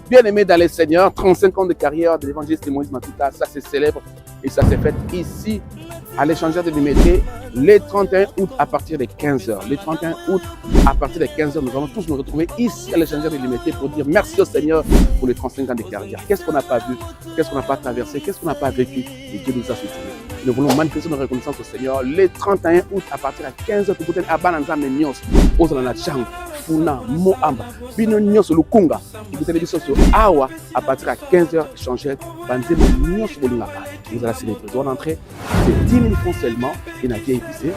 Bien aimé dans les Seigneurs, 35 ans de carrière de l'évangéliste Moïse Matuta, ça c'est célèbre et ça s'est fait ici à l'échangeur de Limité le 31 août à partir de 15h. Le 31 août à partir de 15h, nous allons tous nous retrouver ici à l'échangeur de Limité pour dire merci au Seigneur pour les 35 ans de carrière. Qu'est-ce qu'on n'a pas vu? Qu'est-ce qu'on n'a pas traversé? Qu'est-ce qu'on n'a pas vécu? Et Dieu nous a soutenus. Nous voulons manifester notre reconnaissance au Seigneur le 31 août à partir de 15h pour pouvoir abanza menios aux Anachang. Funa, Moamba, Bino Nyos Lukunga, vous allez dire Awa à partir de 15h échanger, Banzemo Nyos Bolingaka. Vous allez signer le droit d'entrée, c'est 10 000 francs seulement, et n'a pas épicé,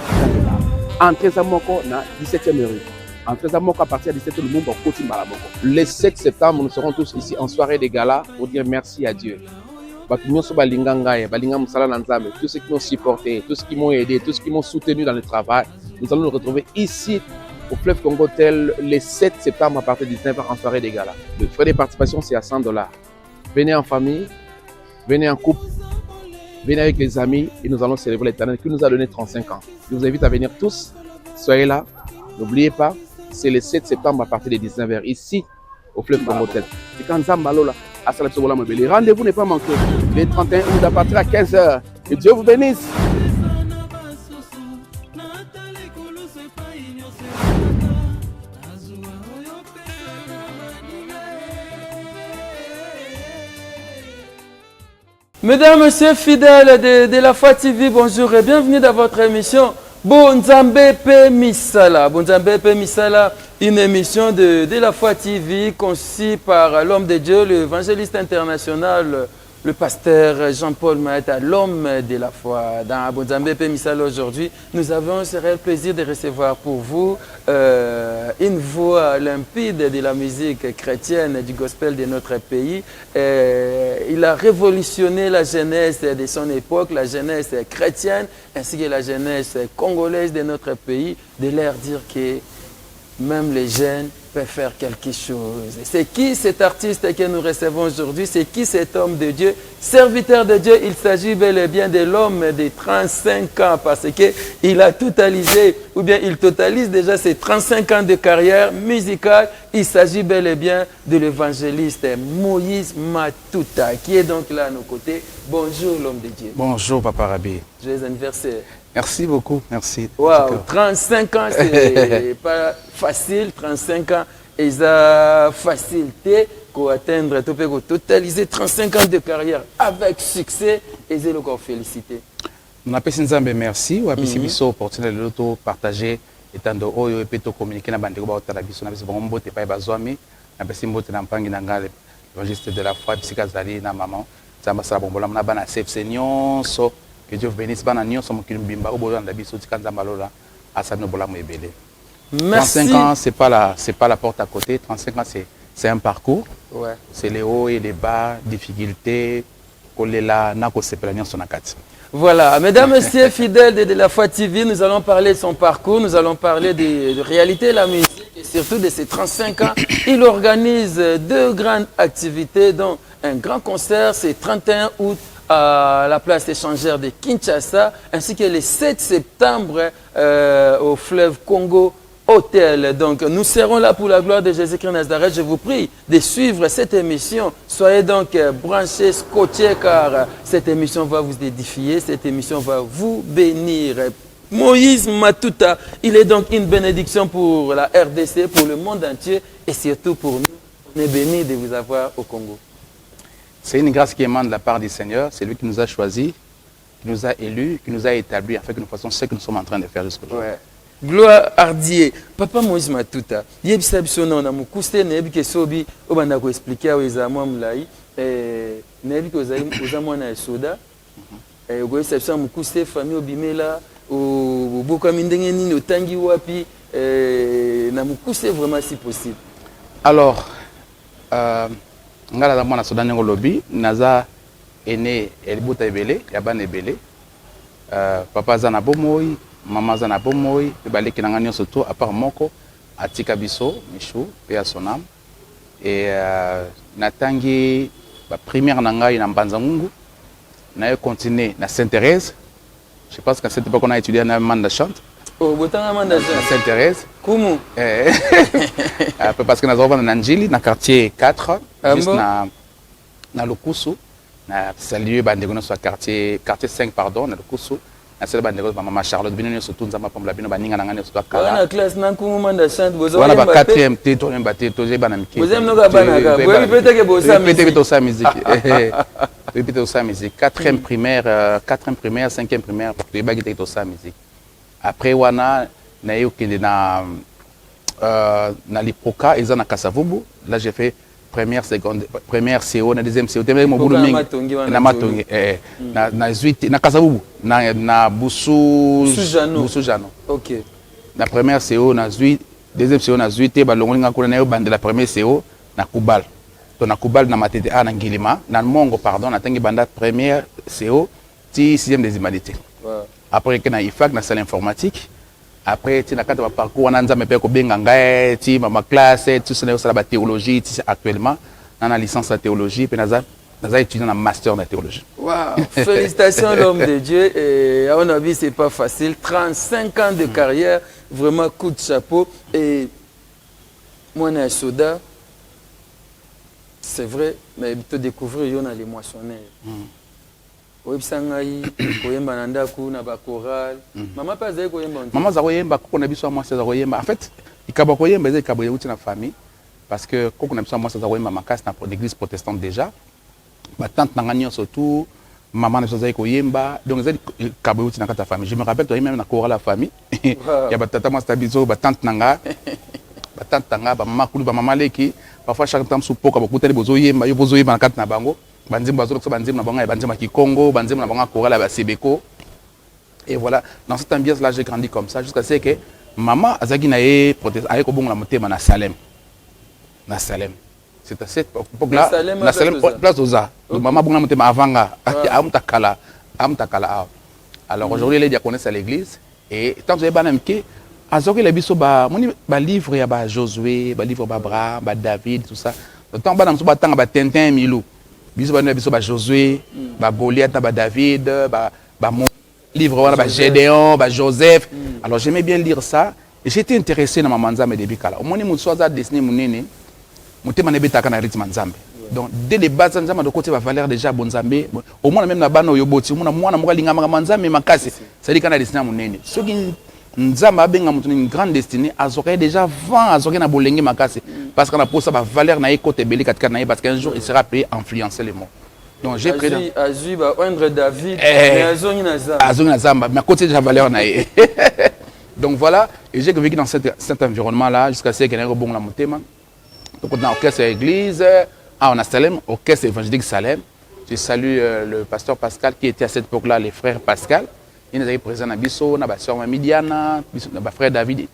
entrée à Moko, na 17e rue. Entrée à Moko à partir de 17h, le monde va continuer à Moko. Le 7 septembre, nous serons tous ici en soirée de gala pour dire merci à Dieu. Tous ceux qui m'ont supporté, tous ceux qui m'ont aidé, tous ceux qui m'ont soutenu dans le travail, nous allons nous retrouver ici au Fleuve Congo Tel le 7 septembre à partir de 19h en soirée des galas. Le frais de participation c'est à $100. Venez en famille, venez en couple, venez avec les amis et nous allons célébrer l'Éternel qui nous a donné 35 ans. Je vous invite à venir tous, soyez là, n'oubliez pas, c'est le 7 septembre à partir de 19h ici au Fleuve Congo Tel. C'est quand Zambalola. Rendez-vous n'est pas manqué. Le 31 août à partir à 15h. Que Dieu vous bénisse. Mesdames, Messieurs fidèles de la Foi TV, bonjour et bienvenue dans votre émission Bonzambe Pe Misala. Bonzambe Pe Misala, une émission de la Foi TV conçue par l'homme de Dieu, l'évangéliste international, le pasteur Jean-Paul Maeta, l'homme de la foi. Dans Bonzambe Pe Misala aujourd'hui, nous avons ce réel plaisir de recevoir pour vous une voix limpide de la musique chrétienne, du gospel de notre pays. Il a révolutionné la jeunesse de son époque, la jeunesse chrétienne, ainsi que la jeunesse congolaise de notre pays, de leur dire que même les jeunes peuvent faire quelque chose. C'est qui cet artiste que nous recevons aujourd'hui? C'est qui cet homme de Dieu? Serviteur de Dieu, il s'agit bel et bien de l'homme de 35 ans parce qu'il a totalisé, ou bien il totalise déjà ses 35 ans de carrière musicale. Il s'agit bel et bien de l'évangéliste Moïse Matuta, qui est donc là à nos côtés. Bonjour l'homme de Dieu. Bonjour Papa Rabbi. Joyeux anniversaire. Merci beaucoup, merci. Wow, 35 ans, c'est pas facile. 35 ans, et ça facilité pour atteindre, pour totaliser 35 ans de carrière avec succès. Et je le féliciter. On appelle Nzambe merci. On a pu opportunité de partager étant de oyo et peut communiquer na bande ko ba talabiso na biso ba mbote pa bazwami na pesi mbote na mpangi na ngale l'évangéliste de la foi psychazali na maman Nzamba sala bombola na bana CFC nyonso. Que Dieu vous bénisse. Merci. 35 ans, c'est pas la porte à côté. 35 ans, c'est un parcours. Ouais. C'est les hauts et les bas, difficultés. Voilà, mesdames, messieurs, fidèles de la Foi TV, nous allons parler de son parcours, nous allons parler de réalité de la musique et surtout de ses 35 ans. Il organise deux grandes activités, dont un grand concert, c'est 31 août à la place échangère de Kinshasa, ainsi que le 7 septembre au fleuve Congo Hôtel. Donc, nous serons là pour la gloire de Jésus-Christ Nazareth. Je vous prie de suivre cette émission. Soyez donc branchés, scotchés, car cette émission va vous édifier, cette émission va vous bénir. Moïse Matuta, il est donc une bénédiction pour la RDC, pour le monde entier et surtout pour nous. On est bénis de vous avoir au Congo. C'est une grâce qui émane de la part du Seigneur. C'est lui qui nous a choisis, qui nous a élus, qui nous a établis afin que nous fassions ce que nous sommes en train de faire jusqu'aujourd'hui. Ouais. Gloire Hardier. Papa Moïse Matuta, yebisa biso na mukuse na yebi ke sobi obanda ko expliquer au ezamwa mulai na yebi ko ozamwa na soda ko yebisa mukuse famille obimela o boka mindenge nini otangi wapi na mukuse vraiment si possible. Alors ngala za mwana soda nyengo lobi naza ene elibota ebele ya bana ebele papa za na bomoi mama za na bomoi baleki nanga nyonso to à part moko atika biso Michou pe à son âme et natangi ba première nanga na Mbanza Ngungu na continuer na Sainte-Thérèse. Je pense qu'à cette époque on a étudié na Manda chante. Oh, botanga Manda chante Sainte-Thérèse. Comment Parce que nous avons dans Njili, dans le quartier 4, juste na Lokusu na saluer bandeko na quartier 5 pardon na Lokusu na saluer bandeko ba maman Charlotte bino surtout nzamba pamla bino baninga na ngane surtout kala na classe na kuma nda chante bozo voilà ba 4e T to mbaté to bana mike vous aimez noka bana ka vous répétez que bossa musique répétez sa musique répétez sa musique 4e primaire 5e primaire to ba gité to sa musique après wana na yokende na Lipoka ils en a Kasavubu là j'ai fait première seconde première CO na deuxième CO teme mo bulu mingi na matongi na zuite na Kasavubu na busu jano OK na première CO na zuite deuxième CO na zuite ba longolinga ko na yo bande la première CO na Kubal to na Kubal na matete na Ngilima na Mongo pardon na tangi banda première CO ti 6e des humanités après que na IFAC na salle informatique après tu n'as qu'à parcours on a nzambe pe ko benga ngai ti ma classe tu sais ça la théologie actuellement dans la licence en théologie puis naza étudiant en master en théologie. Waouh, félicitations l'homme de Dieu et à mon avis c'est pas facile 35 ans de carrière vraiment coup de chapeau et moi na soda c'est vrai mais te découvrir yo na les moissonneurs. Oyebisangai koyemba na ndaku na ba choral mama pa za koyemba mama za koyemba koko na biso moi za koyemba en fait ikaba koyemba za ikaba yuti na famille parce que koko na biso moi za koyemba makasi na l'église protestante déjà ba tante na ngani surtout maman na biso za koyemba donc za ikaba yuti na kata famille je me rappelle toi même na choral la famille ya ba tata moi stabizo ba tante nanga ba tante nanga ba mama kulu ba mama leki parfois chaque temps supoka ba kutali bozo yemba yo bozo yemba na kata na bango banzimba zo ko banzimba na bango banzimba ki Congo banzimba na bango choral ba Sebeko et voilà dans cette ambiance là j'ai grandi comme ça jusqu'à ce que maman azaki na ye proteste aye ko bongola motema na Salem c'est à cette époque là na Salem place Oza maman bongola motema avanga amtakala alors aujourd'hui les diaconesses à l'église et tant que bana mke azoki le biso ba moni ba livre ya ba Josué ba livre ba Abraham ba David tout ça tant bana mso ba tanga ba Tintin Milou biso ba Josué ba Goliath ba David ba mon livre voilà ba Gédéon ba Joseph alors j'aimais bien lire ça et j'étais intéressé na maman Nzambe depuis kala omoni muso za destiné munene mutema nebetaka na rythme Nzambe donc dès les bases Nzambe de côté va valeur déjà bon Nzambe au moins même na bana oyoboti mwana moka linga maka Nzambe makasi c'est dit kana destiné munene soki Nzambe abenga mutu une grande destinée azoka déjà vent azoka na bolenge makasi parce qu'on a pour ça va valeur na écoute belé parce qu'un jour il sera appelé influencer les mots donc j'ai pris Azui ba André David mais azongi na Zamba mais côté déjà valeur na donc voilà et j'ai vécu dans cet environnement là jusqu'à ce que j'ai bon la motema donc dans l'orchestre église on a Salem orchestre évangélique Salem je salue le pasteur Pascal qui était à cette époque là les frères Pascal il était présent na biso na ba sœur Midiana na ba frère David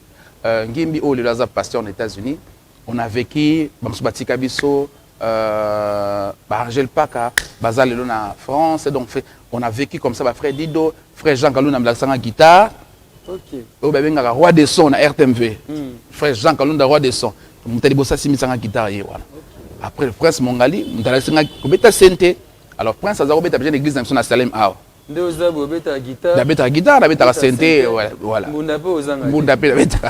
Ngimbi le Lazare pasteur aux États-Unis on a vécu bamso batika biso Angel Paka bazal lelo na France donc on a vécu comme ça ba frère Dido frère Jean Kalunda mlakisanga guitare OK o ba benga roi des sons na RTMV frère Jean Kalunda roi des sons mutali bossa simisanga guitare ye voilà après le prince Mongali mutala singa kobeta sente alors prince azako beta bien l'église na Salem a Ndoza bobeta guitare. La guitare, la beta synthé, voilà. Bunda pe beta.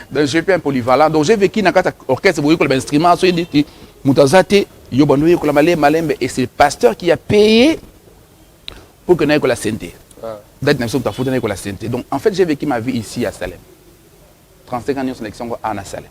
Donc j'ai fait un polyvalent. Donc j'ai vécu dans un orchestre pour les instruments, so dit mutazate yo banouye ko la malembe et c'est le pasteur qui a payé pour que naie ko la synthé. D'être nation ta faute naie ko la synthé. Donc en fait j'ai vécu ma vie ici à Salem. 35 ans en sélection à Salem.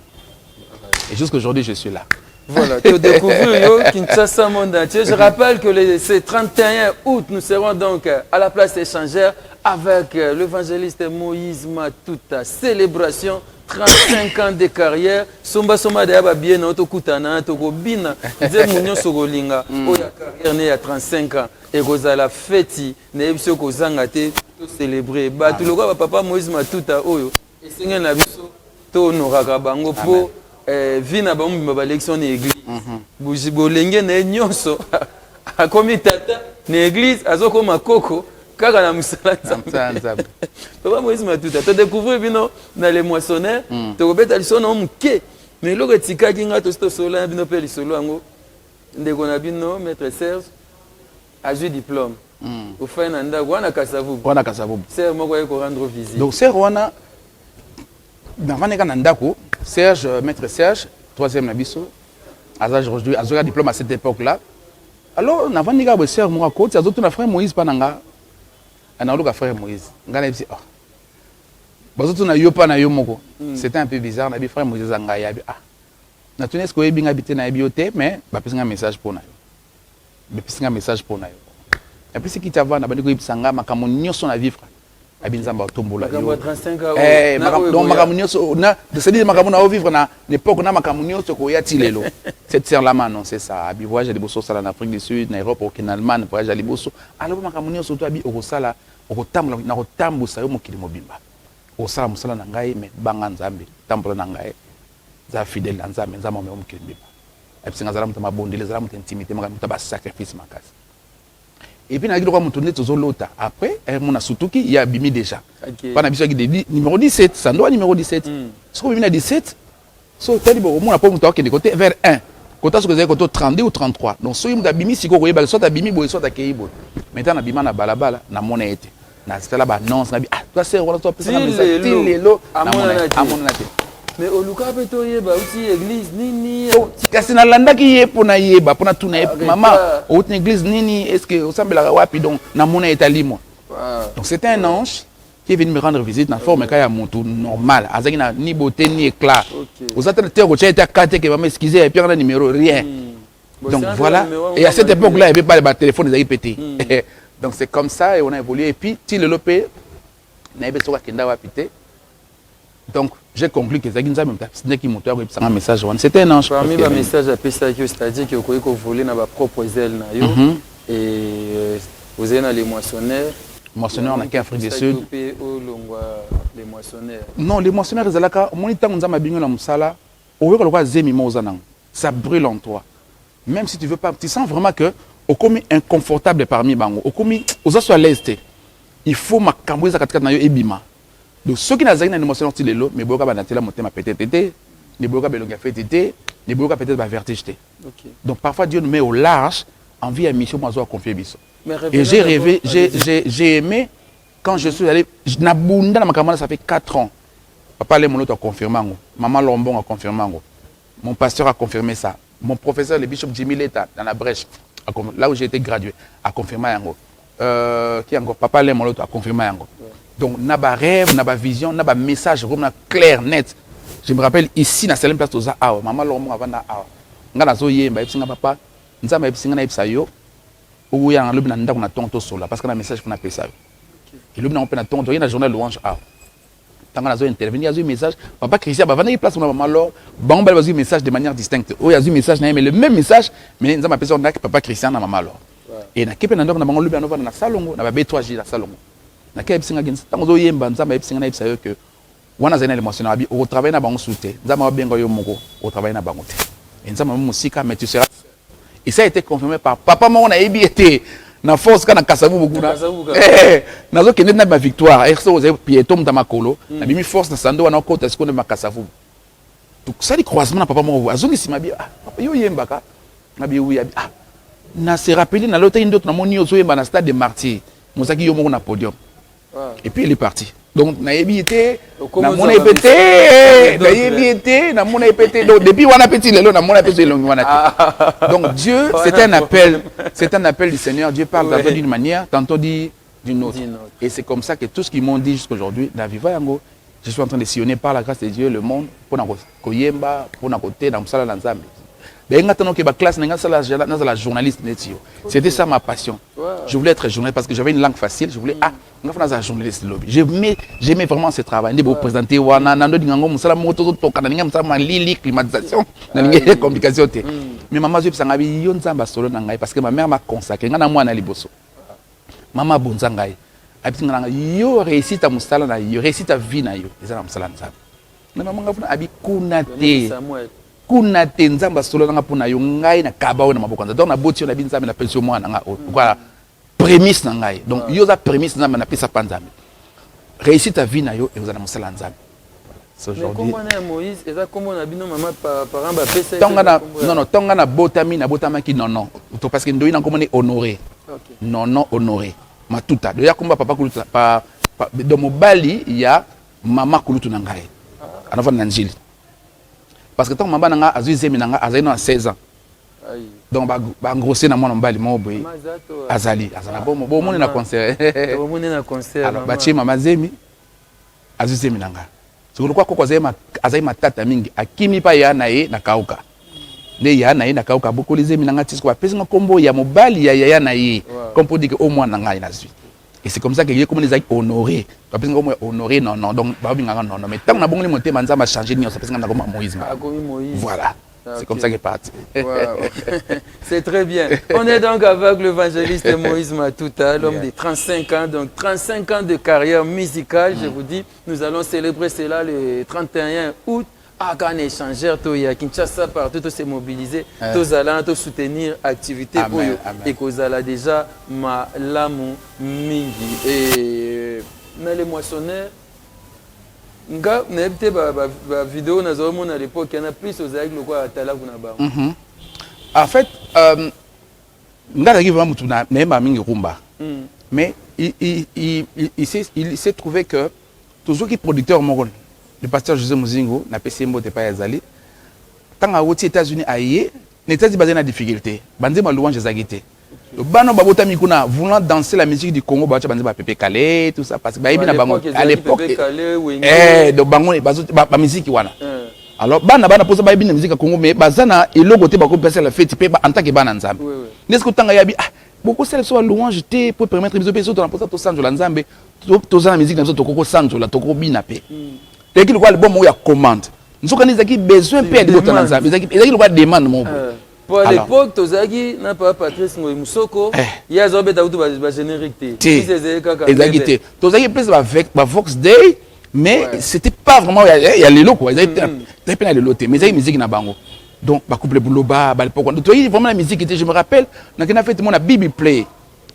Et jusqu'aujourd'hui je suis là. Voilà, tu découvres Kinshasa monde entier. Je rappelle que ce 31 août, nous serons donc à la place échangère avec l'évangéliste Moïse Matuta. Célébration, 35 ans de carrière. Somba Soma de Yaba bien, Otokutana, Tokobina, Zemunyo Sogolinga. Oya carrière née à 35 ans. Et Rosala Feti, Nebisio Kozangate, célébrer. Tout le roi, papa Moïse Matuta, Oyo. Et c'est un abisso, Tonoraka Bango, pour. Vina ba mumba ba élection na église bolenge na nyonso akomi tata na église azoko makoko kaka na musala nzambe papa Moïse Matuta to découvrir bino na les moissonneurs to kobeta lisono muke mais loko tikaki nga to sto sola bino pe lisolo yango ndeko na bino maître Serge a eu diplôme au fin na ndako wana Kasavubu sœur moko ko rendre visite donc sœur wana na vaneka na ndako Serge, maître Serge, 3e Nabiso, aujourd'hui un diplôme à cette époque là. Alors na vandi ka bo sœur moi côté azoto na frère Moïse pananga. Ana luka frère Moïse. Ngana bisi ah. Bazoto na yo pa na yo moko. C'était un peu bizarre na bi frère Moïse anga ya bi ah. Na tuni est-ce que ye binga bité na bioté mais ba pesa un message pour na yo. Ba pesa un message pour na yo. Et puis ce qui t'avance na bandi ko ibisanga makambo nyonso na vivre. Abinzamba otombola yo. Makambo 35 ans. Donc makambo nyonso na c'est-à-dire makambo na vivre na l'époque na makambo nyonso ko ya tilelo. Cette sœur là non c'est ça. Abi voyage de bosso sala en Afrique du Sud, na Europe, au Allemagne, voyage à liboso. Alors makambo nyonso to abi okosala okotambola na kotambusa yo mokili mobimba. Osala musala na ngai mais banga nzambe tambola na ngai. Za fidèle na nzambe nzambe mo mokili mobimba. Et puis ngazala mutama bondele zala mutu intimité makambo ba sacrifice makasi. Et puis, il y a lota. Après, il y a Bimi déjà. Pendant que numéro 17, ça doit numéro 17. Ce qu'on a 17, c'est au moins de côté vers 1. Côté ce que vous avez 32 ou 33. Donc, si vous avez Bimi, si vous avez soit à Bimi, soit à Keibo. Maintenant, Bima na balabala, na monnaie. Na c'est là-bas, non, c'est là-bas. Ah, toi, c'est on a toi, c'est là-bas. Mais au Luka Beto yeba aussi église nini. Kasi na landa ki yepo na yeba pona tuna maman au église nini est-ce que au sambela wapi donc na mona etalimo. Donc c'était un ange qui est venu me rendre visite na forme kaya montu normal azaki na ni beauté ni éclat. Aux attentes te rocha était carte que maman excuser et puis on a numéro rien. Donc voilà et à cette époque là il y avait pas de téléphone des pété. Donc c'est comme ça et on a évolué et puis ti le lopé na yebe soka kenda wapité. Donc, j'ai conclu que c'était un message. C'était un ange. Parmi les messages, c'est-à-dire que vous pouvez voler dans vos propres ailes. Et vous avez les moissonneurs. Moissonneurs en Afrique du Sud. Les moissonneurs. Non, les moissonneurs, ça brûle en toi. Même si tu veux pas, tu sens vraiment que au commis inconfortable parmi bango. Au commis, aux autres à l'est. Il faut ma cambouise à 4 et bima. Donc, ceux qui n'ont pas d'émotion, mais ils ont peut-être peut-être vertige. Donc, parfois, Dieu nous met au large en vie à mission pour confier. Et j'ai rêvé, j'ai aimé, quand je suis allé, ça fait 4 ans. Papa Lemono a confirmé, maman Lombon a confirmé, mon pasteur a confirmé ça, mon professeur, le bishop Jimmy Leta, dans la brèche, là où j'ai été gradué, a confirmé. Qui encore Papa Lemono a confirmé. Donc, on a un rêve, on a une vision, on a un message clair, net. Je me rappelle ici, dans la place de Zao, maman Lomo avant da Ao. On a zoyé, on a papa, on a un episayo, où il y a un lobby dans la tonto sola, parce qu'on a un message qu'on a fait ça. Et le lobby dans la tonto, il y a une journée louange Ao. Tant qu'on a intervenu, il y a un message, papa Christian, il y a une place où on a alors, bon, il y a un message de manière distincte. Il y a un message, mais le même message, mais nous avons appelé papa Christian, maman alors. Et on a un lobby dans la salon, on a B3J dans la salon. Na ke ebisinga kinsa tango yemba nzamba ebisinga na ebisa yo que wana zena l'émotion abi au travail na bango souté nzamba bengo yo moko au travail na bango te et nzamba musika mais tu seras et ça a été confirmé par papa mon na ebi était na force kana kasavu beaucoup na nazo kende na ba victoire et ça vous pieto mta makolo na bimi force na sando wana ko ta sekonde makasavu donc ça les croisements na papa mon azongi simabi ah papa yo yemba ka na bi oui ah na se rappeler na l'autre indot na moni ozo yemba na stade de martyrs mozaki yo moko na podium. Et puis il est parti. Donc, na ébité, na mon épété, na ébité, na mon épété. Donc, depuis on a petit lelo, na mon épété donc Dieu, c'est un appel du Seigneur. Dieu parle tantôt d'une manière, tantôt d'une autre. Et c'est comme ça que tout ce qu'ils m'ont dit jusqu'aujourd'hui, dans Viva Yango, je suis en train de sillonner par la grâce de Dieu le monde pour na koyemba, pour na côté, dans musala l'ensemble. La journaliste. C'était ça ma passion. Je voulais être journaliste parce que j'avais une langue facile. Je voulais un journaliste lobby. J'aimais vraiment ce travail. De présenter climatisation, complication. Mais maman parce que ma mère m'a consacré. Maman bonzangai. Yo réussit à musala na yo réussit à vie na yo. Ils ont musala nzambe. Mais maman ngafuna abi kunate. Kuna tenzamba solo nga pona yo ngai na kabao na maboko donc na boti na binzambe na pension moi na nga quoi prémisse na ngai donc yo za prémisse na na pesa panzambe réussite ta vie na yo et vous allez musala nzambe so aujourd'hui comment na Moïse et ça comment na bino maman parent ba pesa tonga na botama ki non to parce que ndoi na comment honoré non honoré matuta do ya komba papa kuluta pa do mobali ya mama kulutu na ngai anava na njili. Parce que tant que maman a 16 ans, donc ba grossé na mwana mbali mo boy azali bon mon na concert alors ba chi mama zemi azuzemi nanga siko kwa koko azai matata mingi akimi pa ya na ye na kauka nde ya na ye na kauka bokoli zemi nanga tisiko ba pesa kombo ya mobali ya na ye comme pour dire que au moins nanga ina zui. Et c'est comme ça que les comme les a honoré. Tu as honoré non donc ba binga non mais tant na bon les monter manza ma changer ni ça parce que na comme Moïse. Voilà. C'est comme ça qu'il est parti. Wow. C'est très bien. On est donc avec l'évangéliste Moïse Matuta, l'homme de 35 ans, donc 35 ans de carrière musicale. Je vous dis, nous allons célébrer cela le 31 août. À quand échangeur, à Kinshasa, partout, tout s'est mobilisé, tous allons tout soutenir l'activité pour et qu'on a déjà Malamu Mingi. Et dans les moissonneurs, nga n'habite ba vidéo na zo mona à l'époque il y en a plus aux aigles quoi tala kuna ba en fait nga arrive vraiment tuna même mingi rumba mais il s'est trouvé que toujours qui producteur mongol le pasteur José Muzingo na PCMO te pa yazali tant à aux États-Unis aïe n'était basé na difficulté bandi ma louange zagité le bano babota mikuna voulant danser la musique du Congo ba bandi ba Pepe Kale tout ça parce que ba na bango à l'époque donc bango ba musique wana alors bana posa ba na musique Congo mais bazana elogo te ba ko passer la fête pe en tant que bana nzambe n'est-ce que tanga yabi beaucoup celle soit louange te pour permettre biso peso to na posa to sanjo la nzambe to za na musique na biso to ko sanjo la to ko bina pe et qui le quoi le bon mot ya commande nous sommes qui besoin pe de to na nzambe ezaki le quoi demande mon pour l'époque tozaki na pas Patrice Musoko ya zobeta utu ba générique exactement tozaki plus avec ba Vox Day mais c'était pas vraiment il y a les locaux quoi ils avaient peine les loter mais ils musique na bango donc ba couple buloba ba l'époque donc vraiment la musique était je me rappelle na kena fête mon na Bibi Play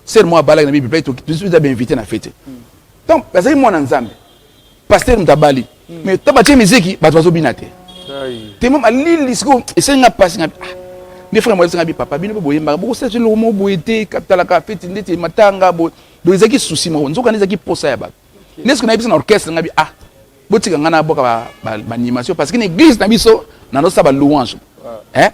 c'est moi bala na Bibi Play tout suis bien invité na fête donc parce que moi na nzambe pasteur Mtabali mais tabatie musique ba tozo binate te même ali lisco et c'est nga passe nga mes frères moi c'est papa bino boyemba beaucoup c'est le mot boyete capital ka fête ndete matanga bo ezaki souci mo nzoka nezaki posa ya ba n'est-ce que na biso na orchestre ngabi botika ngana boka ba animation parce que l'église na biso na no sa ba louange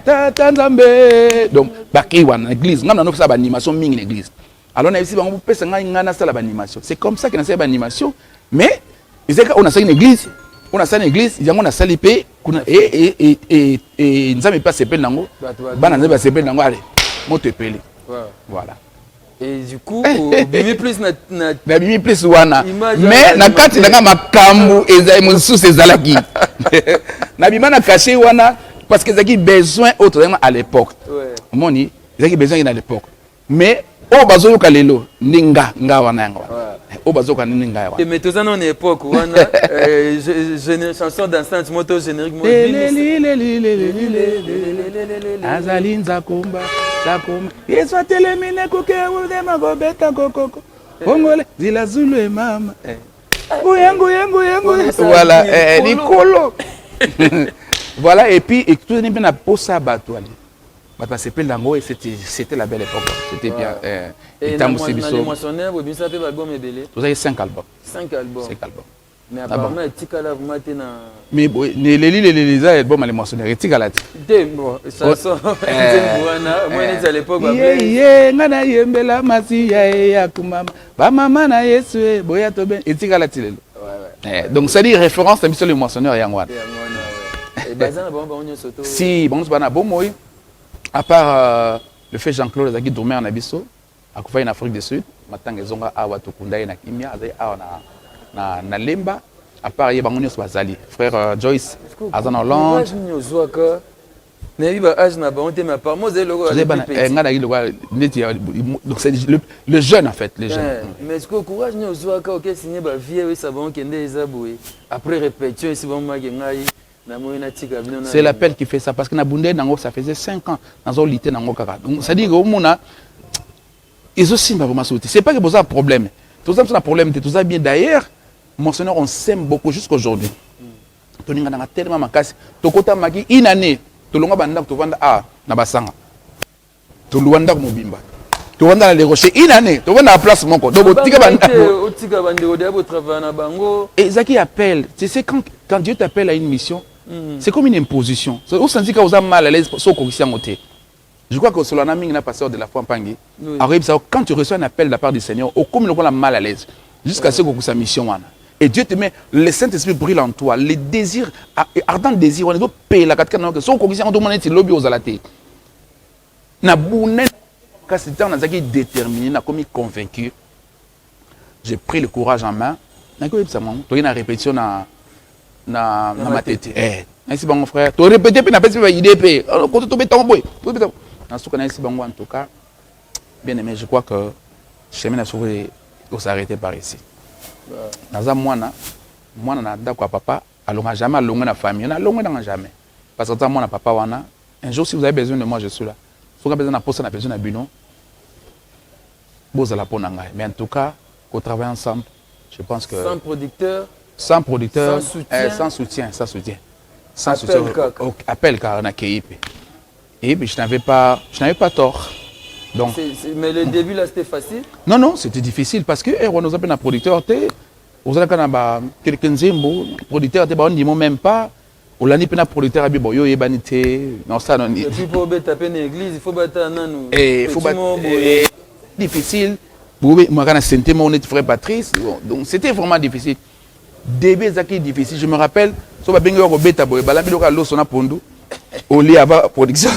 ta nzambe donc ba kiwa na église ngana no sa ba animation mingi na église alors na biso bango pesa ngana sala ba animation c'est comme ça que na sa ba animation mais ezaka on a ça une église on a ça une église yango na salipé kuna et nzambe pas sepel nango bana nzambe sepel nango allez moto epeli voilà et du coup bimi plus na bimi plus wana mais na kati na makambu ezai mosusu ezalaki na bima na caché wana parce que ezaki besoin autre à l'époque moni ezaki besoin à l'époque mais o bazo yoka lelo ninga wana yanga o bazo ka ninga wana et mais tous en époque wana chanson dansante moto générique mo azali nzakomba yeso telemine kuke ude magobeta kokoko ongole zila zulu e mama yangu voilà Nicolo voilà et puis tout n'est bien na posa bato ali bah c'est pas l'ango et c'était la belle époque c'était bien et dans les moissonneurs vous bisa fait album ebele vous avez 5 albums mais apparemment tikala vous maté na mais les albums les moissonneurs tikala bon chanson wana moi ni à l'époque ngana yembela masi ya kumama ba mama na Yesu boya to ben tikala tilelo donc ça dit référence à les moissonneurs yango et bazana bon soto si bon bana bon moi à part le fait Jean-Claude Zaki dormait en Abisso, à Koufaï en Afrique du Sud, maintenant ils ont awa Tukunda na Kimia, na Lemba, à part Yebangonios Bazali, frère Joyce, Azan Hollande. Donc c'est le jeune en fait, les jeunes. Mais est-ce que le courage nous soit ok signé ba vie oui ça bon kende ezaboué après répétition ici bon magengai. C'est l'appel qui fait ça parce que Nabundé ça faisait 5 ans dans un lité nango kaka. Donc ça dit que au mona ils aussi pas vraiment sauter. C'est pas que ça un problème. Tout ça c'est un problème, tout ça bien d'ailleurs. Monseigneur on s'aime beaucoup jusqu'aujourd'hui. Toninga na tellement makasi. Tokota maki une année. Tolonga banda to vanda na basanga. To luanda ko mobimba. To vanda les rochers une année. To vanda la place moko. Donc tika banda. Tika bande au travail na bango. Et ça qui appelle, c'est quand Dieu t'appelle à une mission. C'est comme une imposition. Au sens où vous avez mal à l'aise, sauf qu'on s'y a monté. Je crois que Solana Ming n'a pas sort de la foi en Pangui. Oui. Alors, quand tu reçois un appel de la part du Seigneur, au comme on a mal à l'aise, jusqu'à ce que sa mission. Et Dieu te met, le Saint-Esprit brille en toi, les désirs, ardents désirs, on doit payer la 4 son commission, on demande un lobby aux alatés. Na bouné, quand c'était on a déterminé, on a commis convaincu. J'ai pris le courage en main. Na quoi ça, tu as une répétition na ma tête. Merci mon frère. Tu répété puis na pas une idée. Quand tu béton boy. En tout cas, bien aimé, je crois que le chemin a sauvé pour s'arrêter par ici. Naza moi na d'accord papa, allons jamais allongé na famille, on allongé dans jamais. Parce que moi na papa wana, un jour si vous avez besoin de moi je suis là. Si vous avez besoin de poste, na besoin de bino. Boza la ponanga. Mais en tout cas, qu'on travaille ensemble, je pense que sans producteur, sans soutien. Appel car on a KIP. Et puis je n'avais pas tort. Donc, mais le début là c'était facile? Non, c'était difficile parce que on nous appelle un producteur, on a quelqu'un producteur, on ne dit même pas, on a dit un producteur, non ça non. Et puis pour taper une église, il faut battre un an. Il faut battre. Difficile. Moi quand on mon frère Patrice, donc c'était vraiment difficile. Début c'est difficile. Je me rappelle, so ba bengo ko beta boy, bala biloka lo sona pondu, au lit avant production.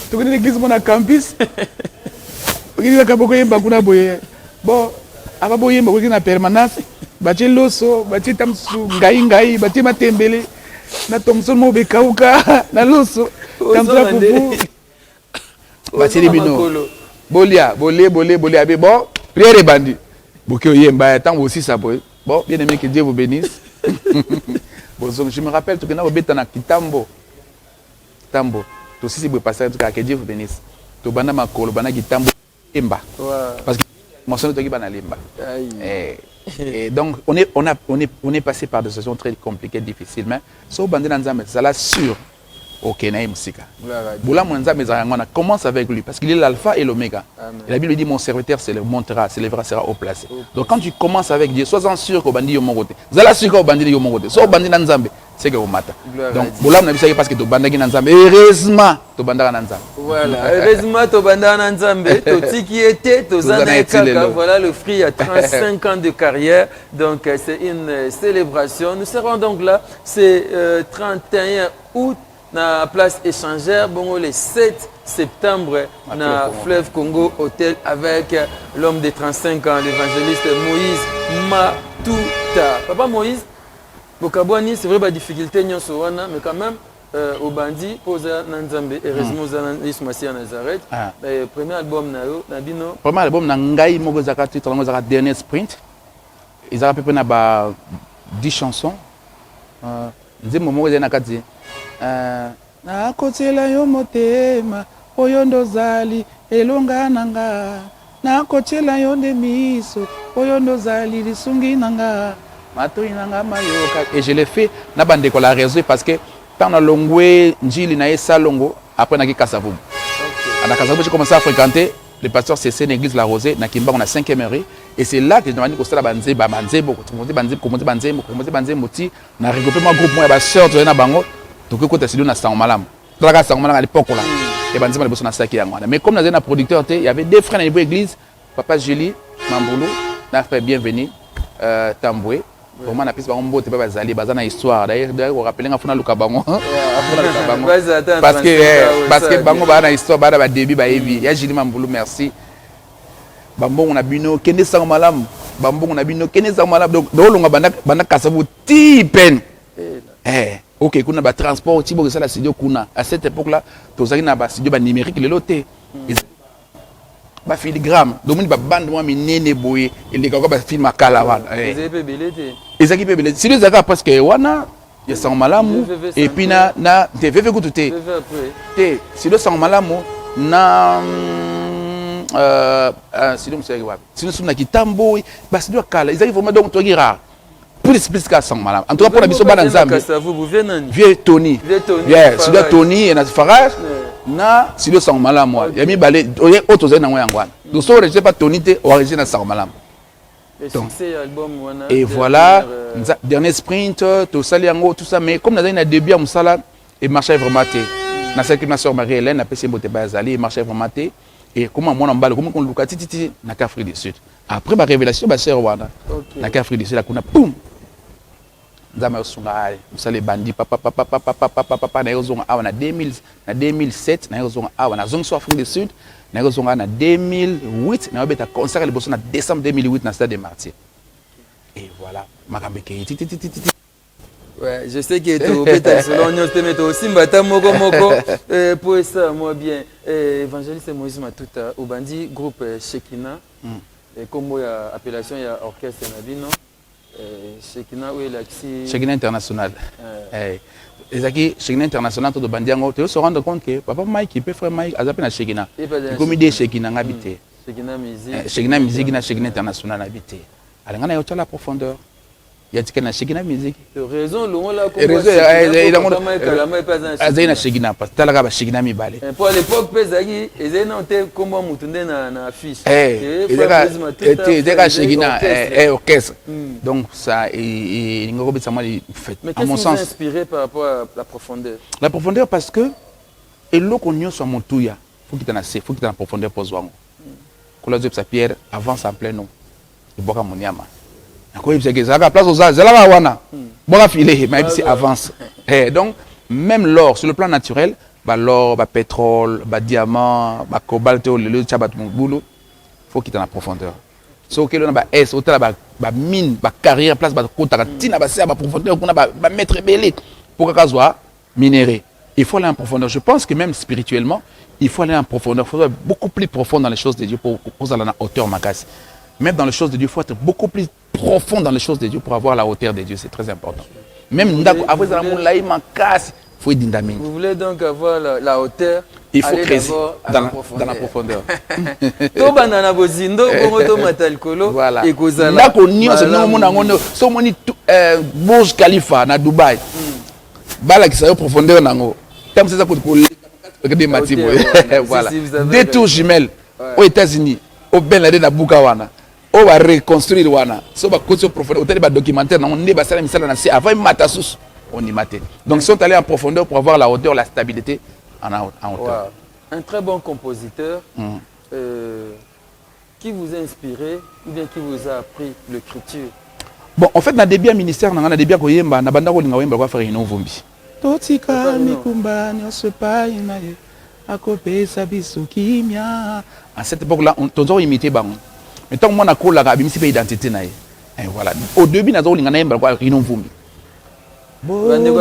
Tu connais l'église mon campus? Tu connais kaboko yemba kuna boye. Bon, aba boye yemba ko na permanence, bati loso, bati tamsu ngai, bati matembele. Na Thomson mo be kauka, na loso, tamsa kubu. Bati libino. Bolia abe bon, prière bandi. Bokyo yemba tant aussi ça boy. Bon, bien aimé que Dieu vous bénisse. Bon, je me rappelle tu connais au beta na Kitambo. Tambo. Tout si vous passez en tout cas que Dieu vous bénisse. To bana makolo bana Kitambo emba. Parce que mon son to bana lemba. Et donc on est passé par des situations très compliquées, difficiles, mais so bande dans Nzambe, ça l'assure. Ok, na musika. Boula Nzambe zangana commence avec lui parce qu'il est l'alpha et l'oméga. Et la Bible dit mon serviteur s'élèvera, sera haut placé. Donc quand tu commences avec Dieu, sois sûr qu'au bandi yo mon côté. Zala sûr qu'au bandi yo mon côté. So bandi dans Nzambe, c'est que au mata. Donc boula na bisaki parce que to bandaki dans Nzambe. Heureusement, to bandaka dans Nzambe. Voilà, heureusement to bandaka dans Nzambe, to tiki était to zana kaka. Voilà le fruit à 35 ans de carrière. Donc c'est une célébration. Nous serons donc là, c'est 31 août. Na place échangère, bon, le 7 septembre, na Fleuve Congo Hôtel avec l'homme de 35 ans, l'évangéliste Moïse Matuta. Papa Moïse, Bokabouani, c'est vrai, la difficulté, mais quand même, au bandit, pose Nanzambe, heureusement, Ismassi à Nazareth. Premier album, Nabino. Premier album, Nangai Mogozaka, titre, dernier sprint. Ils ont à peu près 10 chansons. Na kotela yo motema oyo ndozali elonga nanga na kotela yo nde miso oyo ndozali lisungi nanga matoi nanga mayoka. Et je l'ai fait na bande ko la réseau parce que tant na longwe njili na esalongo après na ki Kasavubu. À Kasavubu j'ai commencé à fréquenter le pasteur CC l'église La Rosée na Kimba on a 5e rue et c'est là que je demandé ko sala banzeba moti na regrouper moi groupe moi ba sœur na bango. Donc, quand tu as na sang malam, à l'époque là, et ben les na saki yango. Mais comme nous avons un producteur, il y avait deux frères dans l'église, papa Julie, Mamboulou, n'a fait bienvenue, Tamboué. Vraiment na piste ba mbote pas bazali bazana histoire. D'ailleurs, on rappelle ngafuna luka bango. Parce que bango ba na histoire ba début ba evi. Ya Julie Mamboulou, merci. Bambo on a bino kende sang malam, bambo on a bino kende sang malam. Donc longa banda kasabu ti pen. Ok, kuna ba transport tibo que ça la studio kuna. À cette époque-là, tous na ba studio ba numérique le loté. Ba filigrane. Donc ba bande moi minene boye et les gars ba film makala wana. Ezaki pe belé. Si les gars parce que wana ya sang malamu et puis na TV ku tuté. Té, si le sang malamu na si donc c'est wapi. Si nous sommes na Kitambo, ba studio kala. Ezaki vraiment donc to rare. Plus qu'à 100 malades. En tout cas, pour la mission Bananzambe, vieux Tony. Yeah, c'est le Tony et notre farage. Na, c'est le 100 malades, moi. Il y a mis balai, il y a autre chose dans moi. Donc, ça, je sais pas Tony, origine à 100 malades. Et voilà, dernier sprint, tout ça, tout ça. Mais comme nous avons un début à Moussala, et marché vraiment. na saki ma sœur Marie-Hélène après c'est boté bazali marché vraiment té et comment moi en balle comment on luka titi na Afrique du Sud après ma révélation ba sœur wana na Afrique du Sud la kuna boum Nzama yosunga ale musale bandi papa na yozonga awa na 2007 na yozonga awa na zone so Afrique du Sud na yozonga na 2008 na beta concert le bosso na décembre 2008 na Stade des Martyrs et voilà makambe ke titi. Ouais, je sais que tu es selon nous, tu es aussi mbata moko pour ça moi bien évangéliste Moïse Matuta au bandi groupe Shekina et comme appellation il y a orchestre Nabino Shekina où est l'axi Shekina international ezaki Shekina international to bandi yango tu se rendre compte que papa Mike peut frère Mike azape na Shekina comme idée Shekina ngabité Shekina musique na Shekina international habité alanga na yotala profondeur il y a des Shekina musique. Raison, le là comme raison, il a Shekina parce que là Shekina mi balé. Pour l'époque Pezagi, ils étaient comment moutonner na affiche. Il a Shekina orchestre. Donc ça il ngobé ça mal fait. À mon sens inspiré par rapport à la profondeur. La profondeur parce que et l'eau qu'on y soit montouya, faut qu'il y ait en profondeur pour zwango. Quand la sa pierre avance en plein nom. Il boit mon yama. La place aux wana bon affilé mais c'est avance donc même l'or sur le plan naturel l'or pétrole diamant cobalt le chabat boulot faut qu'il y ait en profondeur so que l'on a est au tala mine carrière place kota tina c'est profondeur qu'on a mettre belé pour que soit minéré il faut aller en profondeur je pense que même spirituellement il faut aller en profondeur il faut être beaucoup plus profond dans les choses de Dieu pour aller en hauteur macasse. Même dans les choses de Dieu, il faut être beaucoup plus profond dans les choses de Dieu pour avoir la hauteur de Dieu. C'est très important. Même après il faut être vous voulez donc avoir la hauteur. Il faut creuser dans la profondeur. Voilà. Là qu'on y a Burj Khalifa na Dubaï. Bala qui s'est profondeur nango. Comme c'est ça pour voilà. Des tours jumelles aux États-Unis, au Ben Laden à Bukawana. On va reconstruire wana so ba côté profondeur hôtel ba documentaire on ne ba sala misala na c'est avant matasus on y maté donc sont allés en profondeur pour avoir la hauteur la stabilité en hauteur. Wow. Un très bon compositeur qui vous a inspiré ou bien qui vous a appris l'écriture. Bon en fait na début ministère na début ko yemba na banda ko linga wemba kwa faire ino vumbi totika mikumba ni osepa inaye akopesa biso kimia à cette époque là on toujours imité bango. Mais tant que moi, je n'ai pas d'identité. Voilà. Au début, je n'ai pas d'identité. Je n'ai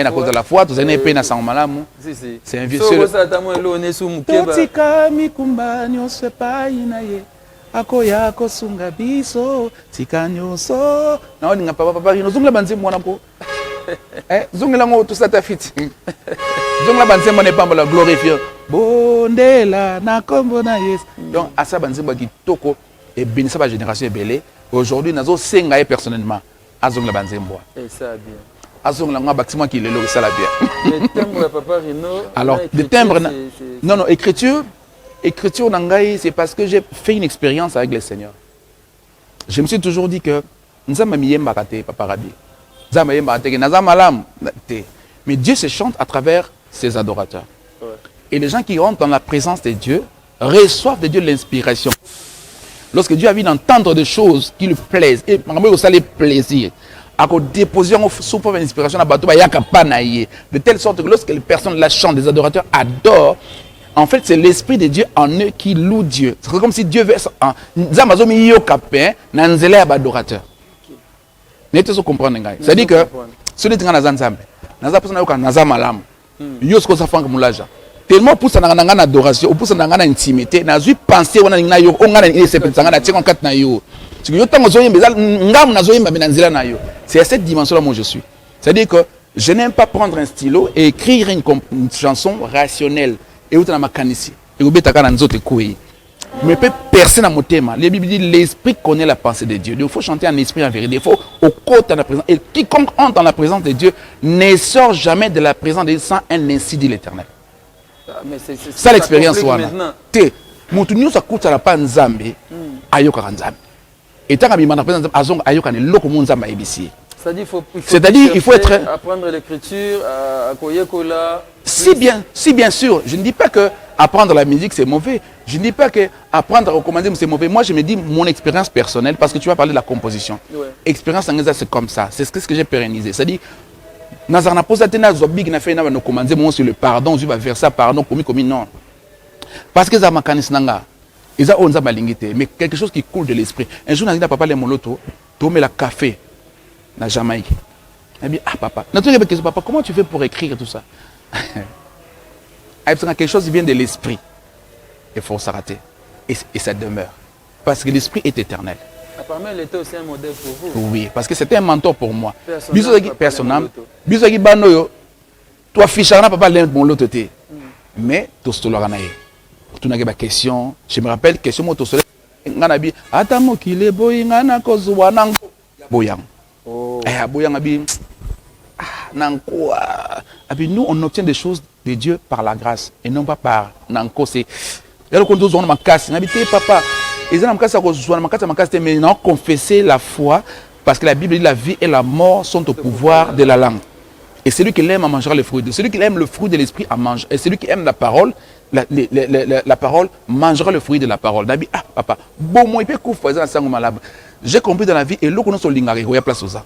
pas de la foi, tu n'as pas de malamu. C'est un vieux seul. Zongela tout ça ta fit. Zongela banzemba n'est pas la glorifier. Bondela na kombo na yes. Donc à ça banzemba qui toko et binisa ba génération belé. Aujourd'hui nazo senga personnellement azongela banzemba. Et ça bien. Azongela nga bâtiment qui lelo ça la bien. Le timbre papa Rino. Alors le timbre non écriture nangai c'est parce que j'ai fait une expérience avec le Seigneur. Je me suis toujours dit que nzamba miyemba kate papa Rabi. Mais Dieu se chante à travers ses adorateurs. Ouais. Et les gens qui rentrent dans la présence de Dieu reçoivent de Dieu l'inspiration. Lorsque Dieu a envie d'entendre des choses qui lui plaisent, et ça les plaisir, à déposer sous forme d'inspiration de telle sorte que lorsque les personnes la chantent, les adorateurs adorent, en fait c'est l'esprit de Dieu en eux qui loue Dieu. C'est comme si Dieu veut un adorateur. N'était-ce comprendre ngai. C'est-à-dire que celui qui est dans Nzambe, naza personne yoka naza malam. Yo ce que ça fait comme l'aja. Tellement pour ça na adoration, pour ça na intimité, na zui penser wana na yo, on ngana ni sepetanga na tiko kat na yo. Tu yo tango zoyembe ngam na zoyembe benanzela na yo. C'est à cette dimension là moi je suis. C'est-à-dire que je n'aime pas prendre un stylo et écrire une chanson rationnelle et où tu na makanisi. Et obeta kana nzote koyi. Mais peut percer dans mon thème. La Bible dit l'esprit connaît la pensée de Dieu. Il faut chanter en esprit en vérité. Il faut au côté de la présence. Et quiconque entre dans la présence de Dieu ne sort jamais de la présence de Dieu sans un ainsi dit l'Éternel. Ça l'expérience. Moutounio sa kuta la pa nzambe ayoka nzambe. Et tant que mi mana présence azong ayoka ne loko mon nzambe ebisi. C'est-à-dire il faut être... apprendre l'écriture, à koyekola. Si bien sûr, je ne dis pas que apprendre la musique c'est mauvais. Je ne dis pas que apprendre à recommander c'est mauvais. Moi je me dis mon expérience personnelle, parce que tu vas parler de la composition. Ouais. Expérience en c'est comme ça. C'est ce que j'ai pérennisé. C'est-à-dire, Nazarna pose na zobig na fait na no commander mon sur le pardon, je vais vers ça pardon commis non. Parce que ça m'a canis nanga. Ils ont onze balingité, mais quelque chose qui coule de l'esprit. Un jour, n'a papa les moloto, tu mets la café na Jamaïque. Il dit ah papa, papa, comment tu fais pour écrire tout ça? Quelque chose qui vient de l'esprit. Il faut s'arrêter. Et ça demeure. Parce que l'esprit est éternel. Apparemment, il était aussi un modèle pour vous. Oui, parce que c'était un mentor pour moi. Personnel. Bisogui banoyo. Toi, fichana papa l'aime mon l'autre côté. Mais tout ce tu n'as pas question. Je me rappelle question moi tout seul. Nganabi atamo kile boy ngana kozwa nango boyang. Boyang abi nanko abi nous on obtient des choses de Dieu par la grâce et non pas par nanko c'est. Alors quand nous on ma casse, n'habité papa. Ils ont mais non confesser la foi parce que la Bible dit la vie et la mort sont au pouvoir de la langue. Et celui qui aime à manger le fruit, celui qui aime le fruit de l'esprit à manger, et celui qui aime la parole, la parole mangera le fruit de la parole. Nabi ah papa, bon moi il peut couper ça malade. J'ai compris dans la vie et l'eau qu'on a sur l'ingari, il y a place aux ça.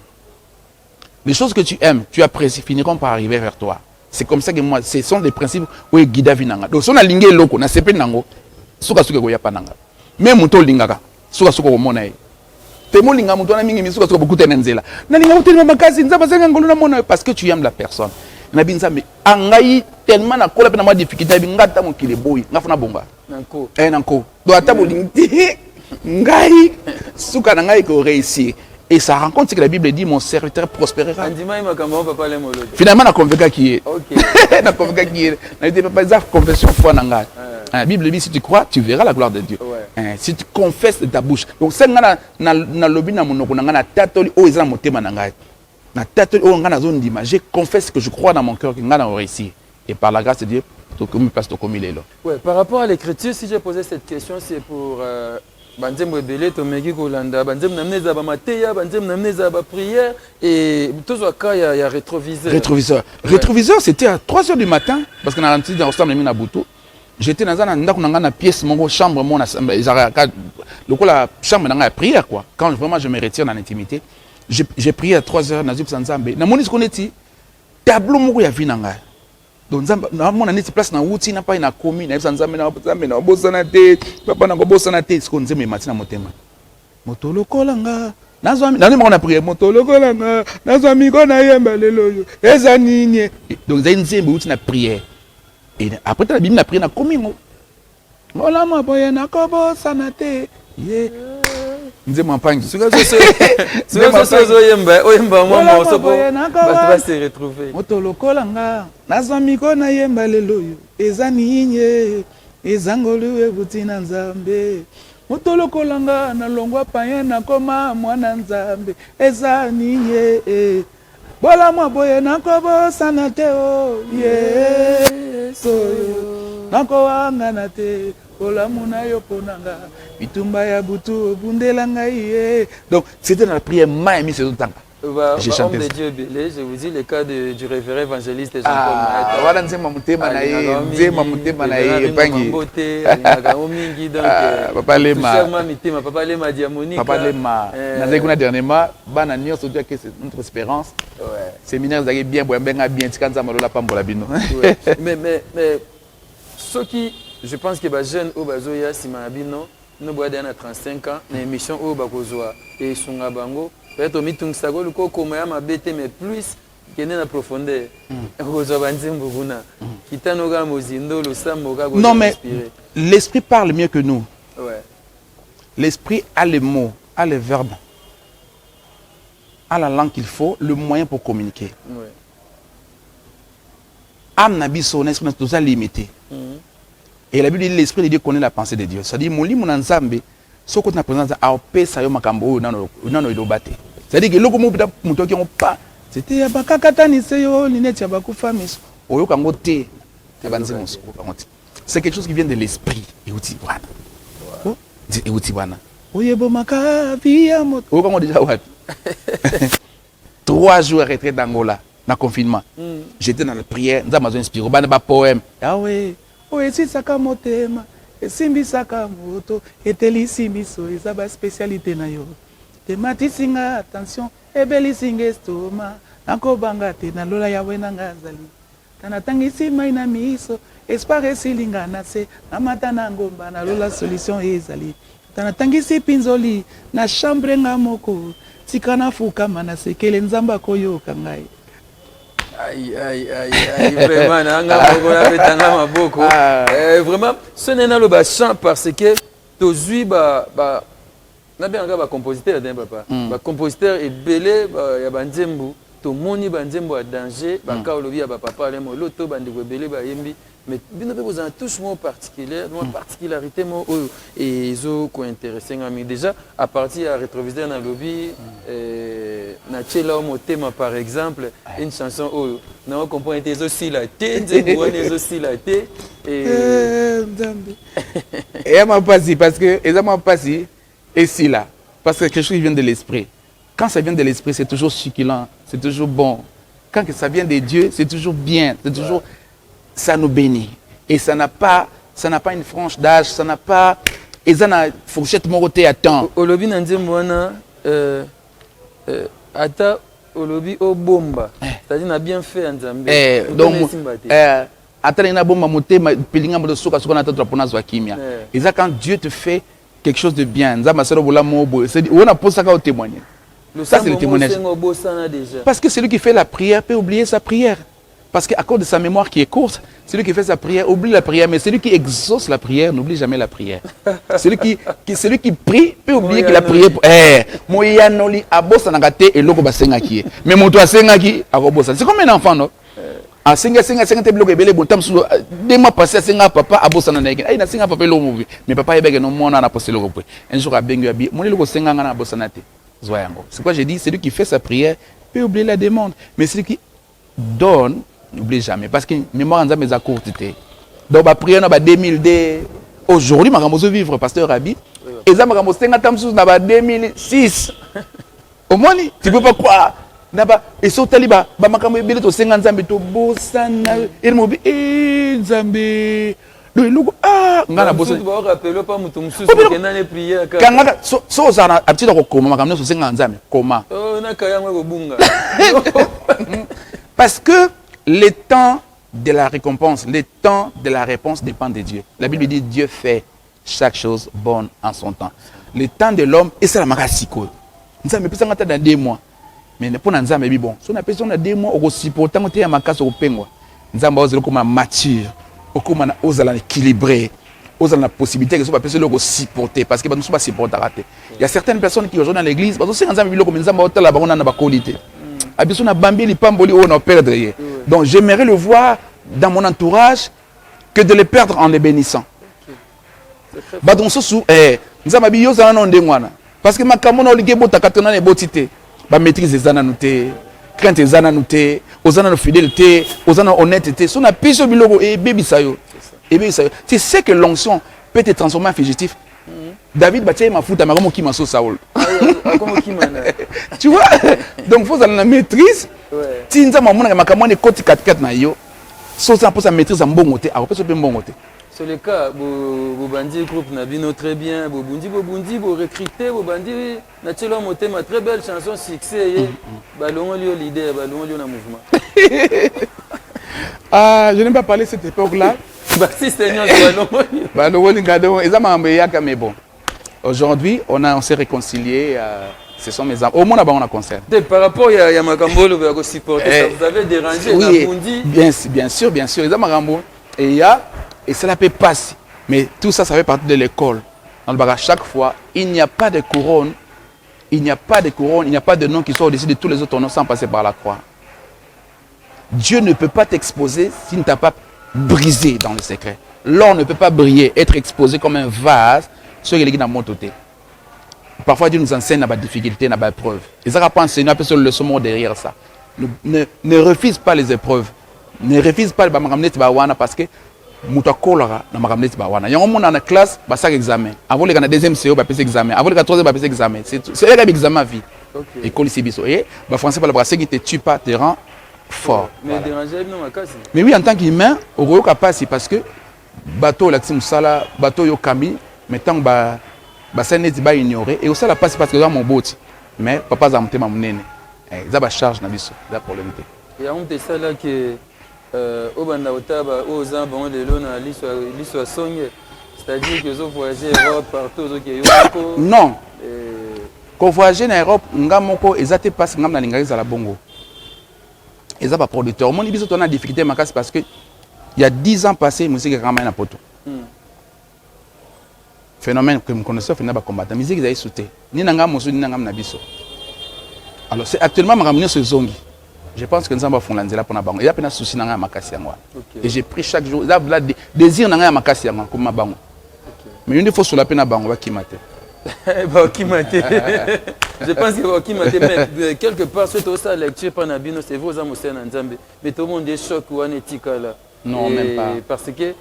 Les choses que tu aimes, tu apprécies, finiront par arriver vers toi. C'est comme ça que moi, ce sont des principes où il guide vinanga. Donc si on a lingé l'eau, on a sepé nango, suka suka goya pananga. Même muto lingaka, suka suka gomonae. Temo linga muto na mingi misuka suka beaucoup tenenzela. Na linga muto makasi nzaba senga ngolo na mona parce que tu aimes la personne. Na binza mais angai tellement na kola pe na ma difficulté bi ngata mo kile boy ngafuna bonga. Nanko. Nanko. Do atabo lingi ngai suka na ngai ko réussir. Et ça rencontre ce que la Bible dit, mon serviteur prospérera. Finalement, on a convaincu qui est. On a convaincu qui est. On a dit, papa, ça confession foi nanga. La Bible dit, si tu crois, tu verras la gloire de Dieu. Si tu confesses de ta bouche. Donc, c'est na lobby na monoko na tatoli o ezana motema nanga. Na tatoli o ngana zone d'image. Je confesse que je crois dans mon cœur que ngana réussi. Et par la grâce de Dieu, tu passes au comité là. Ouais, par rapport à l'écriture, si j'ai posé cette question, c'est pour Banzem rebelle tomeki kolanda banzem namneza ba mateya banzem namneza ba prière et tout ça il y a rétroviseur c'était à 3 h du matin parce que na rentré dans ensemble na Butu j'étais dans un ndako na pièce mon chambre mon la chambre na prière quoi quand vraiment je me retire dans l'intimité j'ai prié à 3 h na zip sanzambe na moni connaîti tableau moko ya vinanga donc na mona neti place na wuti na pa na komi na sanzambe na bosana te papa na ko bosana te ce qu'on nzeme matina motema motolo kolanga nazwami na mona prière motolo kolanga nazwami ko na yemba lelo yo eza nini donc za nzembe wuti na prière et après la Bible na prière na komi ngo mola maboye na ko bosana te ye nzema mpangi oyemba mwa so po basi se retrouver motolo kolanga nazwami ko na yemba lelo yo eza ninye ezangolu ebutina nzambe motolo kolanga na longwa paye na koma mwana nzambe eza ninye bola mwa boye na ko bosana te o yeso nako wanga na te Ola muna yo ponanga bitumba ya butu bundela ngai. Donc c'était dans la prière maïmi c'est tout le temps. J'ai chanté de Dieu belé, je vous dis le cas du révérend évangéliste Jean-Paul Maître. Voilà nzema mutema na ye, nzema mutema na ye pangi. Papa Lema. Papa Lema diamonique. Papa Lema. Nazé kuna dernièrement bana nyo surtout que c'est notre espérance. Ouais. Séminaire zaki bien boyambenga bien tikanza malola pambola bino. Mais ce qui je pense que les jeunes au bazoya simabino no boya na 35 ans na émission au bakozwa et sunga bango peut-être mitung sago luko koma ya mabete mais plus kene na profondeur kozwa banzembo kuna kitano ga mozindo lo sambo ga non mais l'esprit parle mieux que nous. Ouais. L'esprit a les mots, a les verbes, a la langue qu'il faut, le moyen pour communiquer. Ouais. Âme nabi son esprit tout ça limité. Et la Bible dit l'esprit de Dieu connaît la pensée de Dieu. C'est-à-dire mon lit mon ensemble, ce qu'on a présenté à opé ça yo makambo nano idobate. C'est-à-dire que loko mo bita muto ki on pas. C'était abakakata ni seyo lineti abakufa miso. Oyo kango te. C'est quelque chose qui vient de l'esprit. Et outi wana. Oh, et outi wana. Oyebo makavi ya moto. Oyo kango déjà wapi. 3 jours à retraite d'Angola, dans le confinement. J'étais dans la prière, nous avons inspiré, on a un poème. Ah oui, oui, c'est ça comme thème. Et simbi sakamoto, et teli simbi so, et ça va spécialité na yo. Temati singa, attention, et beli singa estoma, nako bangate, na lola yawe na ngazali. Tanatangisi maina miso, espare silinga na se, na mata na ngomba, na lola solution ezali. Tanatangisi pinzoli, na chambre nga moko, tikana fuka mana sekele nzamba koyo kangai. Aïe, aïe, aïe, aïe, vraiment, vraiment, ce n'est pas le chant parce que tu as un compositeur, un compositeur est belé, il y a un nzembo, tu as un nzembo à danger, il y a un papa, l'auto, mais vous avez tous une particularité et ils ont intéressé. Déjà, à partir de rétroviseur dans le lobby, par exemple, une chanson où on comprend les aussi la tête, les aussi la tête. Et elle m'a passé parce que elle m'a passé et si là parce que quelque chose qui vient de l'esprit. Quand ça vient de l'esprit, c'est toujours succulent, c'est toujours bon. Quand ça vient de Dieu, c'est toujours bien, c'est toujours ça nous bénit. Et ça n'a pas une frange d'âge, ça n'a pas et ça n'a fourchette moroté à temps. Au lobby n'andimwana ata au lobby au bomba. C'est-à-dire n'a bien fait Nzambe. Donc ata na bomba moté pelinga mo soka soka na tatra pona zwa kimia. Et ça quand Dieu te fait quelque chose de bien, Nzamba sero bola mobo, c'est on a posé ça au témoignage. Ça c'est le témoignage. Parce que celui qui fait la prière peut oublier sa prière. Parce qu'à cause de sa mémoire qui est courte, celui qui fait sa prière oublie la prière, mais celui qui exauce la prière n'oublie jamais la prière. celui qui prie peut oublier qu'il a prié. Moyanoli abosa nagate et loko basengaki. Mais moto asengaki akobosa. C'est comme un enfant, non? Ah, senga te bloqué belé bon tam sous 2 mois passé senga papa abosa na nege. Ay na senga papa lo movi. Mais papa ebege no mona na posé loko. Un jour a bengu abi, moni loko senga na abosa na te. Zoyango. C'est quoi j'ai dit, celui qui fait sa prière peut oublier la demande, mais celui qui donne n'oublie jamais parce que mémoire en mes courte. Donc ma prière na 2002 aujourd'hui ma ramozo vivre pasteur Rabi et ça ma ramozo senga tam sous na 2006. Au moins tu peux pas croire naba et so taliba ba makambo ebele to senga nzambe to bosana et mo bi nzambe le logo ngana bosana ba rappelé pas mutu mususu ke na les prières kanga so zana abtida ko koma makambo so senga nzambe koma na kayangwe ko bunga parce que le temps de la récompense, le temps de la réponse dépend de Dieu. La Bible dit Dieu fait chaque chose bonne en son temps. Le temps de l'homme, et c'est la magasiko. Nous avons besoin dans 2 mois. Mais pour nous, nous avons bon. Si on a besoin de 2 mois, on va supporter un macasse au pengwa. Nous avons besoin de mature, on va équilibrer, on a la possibilité que ce soit personne le supporter parce que nous ne sommes pas supporter. Il y a certaines personnes qui aujourd'hui dans l'église, parce que nous avons comme nous avons la baronne na qualité. Abisona bambi li pamboli on a perdre. Donc j'aimerais le voir dans mon entourage que de le perdre en les bénissant. Ba donc sous nzamba biyo za na ndengwana parce que makamono lige bota katona ne botité ba maîtrise zana nouté crainte zana nouté ozana no fidélité ozana honnêteté sona piso biloko et bebisayo et bebisayo tu sais que l'onction peut te transformer en fugitif. David Batia m'a foutu à ma qui m'a sauté Saoul. Tu vois? Donc, il faut la maîtrise. Tinza mamona makamone koti 4-4 na yo. So ça pour sa maîtrise en bon côté, a repose bien bon côté. C'est le cas, vous bandi groupe Nabino très bien, vous bundi, vous recruter, vous bandi naturellement moté ma très belle chanson succès ballon lieu leader, ballon lieu na mouvement. Ah, je n'aime pas parler de cette époque-là. Baptiste ballon. Ballon ngado, ezama mbeyaka mais bon. Aujourd'hui, on s'est réconciliés. Ce sont mes amis. Au moins, on a un concert. Par rapport à Yamakambolo, vous avez dérangé oui, bien sûr. Et cela peut passer. Mais tout ça, ça fait partie de l'école. À chaque fois, il n'y a pas de couronne. Il n'y a pas de couronne. Il n'y a pas de nom qui soit au-dessus de tous les autres noms sans passer par la croix. Dieu ne peut pas t'exposer s'il ne t'a pas brisé dans le secret. L'or ne peut pas briller, être exposé comme un vase sur les dans mon côté. Parfois, Dieu nous enseigne à des difficultés, à des épreuves. Et ça va pas enseigner un peu sur le leçon derrière ça. Ne refuse pas les épreuves. Ne refuse pas les épreuves parce que muta kolera na makamneti bawana yango mona na classe ba ça examen avant les deuxième CO ba passer examen avant les troisième ba passer examen c'est un examen à vie école ici biso et ba français par le brasser qui te tue pas te rend fort. Mais déranger non ma casse. Mais oui en tant qu'humain au gros capacité parce que bateau la team sala bateau yo kambi mais tant ba ça n'est pas ignoré et aussi la passe parce que dans mon boat mais papa za mutema munene ça ba charge na biso da problème te. Et on te ça là que au banda otaba aux ambons de lona l'histoire songe. C'est-à-dire que vous voyagez en Europe partout qui est non. Quand voyager en Europe, ngamoko ezate passe ngam na linga za la bongo. Eza ba producteur. Mon biso ton a difficulté makas parce que il y a 10 ans passé musique quand même na poto. Phénomène que me connaissez fait na ba combattre. Musique za sauté. Ni na ngam mosu ni na ngam na biso. Alors c'est actuellement ma ramener ce zongi. Je pense que nous avons fait la pour la banque. Il y a un souci dans la makasi. Et j'ai pris chaque jour. Il y a un désir dans la makasi comme ma banque. Mais une fois sur la peine à banque, on va qui mater. Je pense que va qui mater. Mais quelque part, c'est aussi la lecture par Nabino, c'est vos amours en Nzambe. Mais tout le monde est choqué ou en éthique là. Non, même pas. Parce que,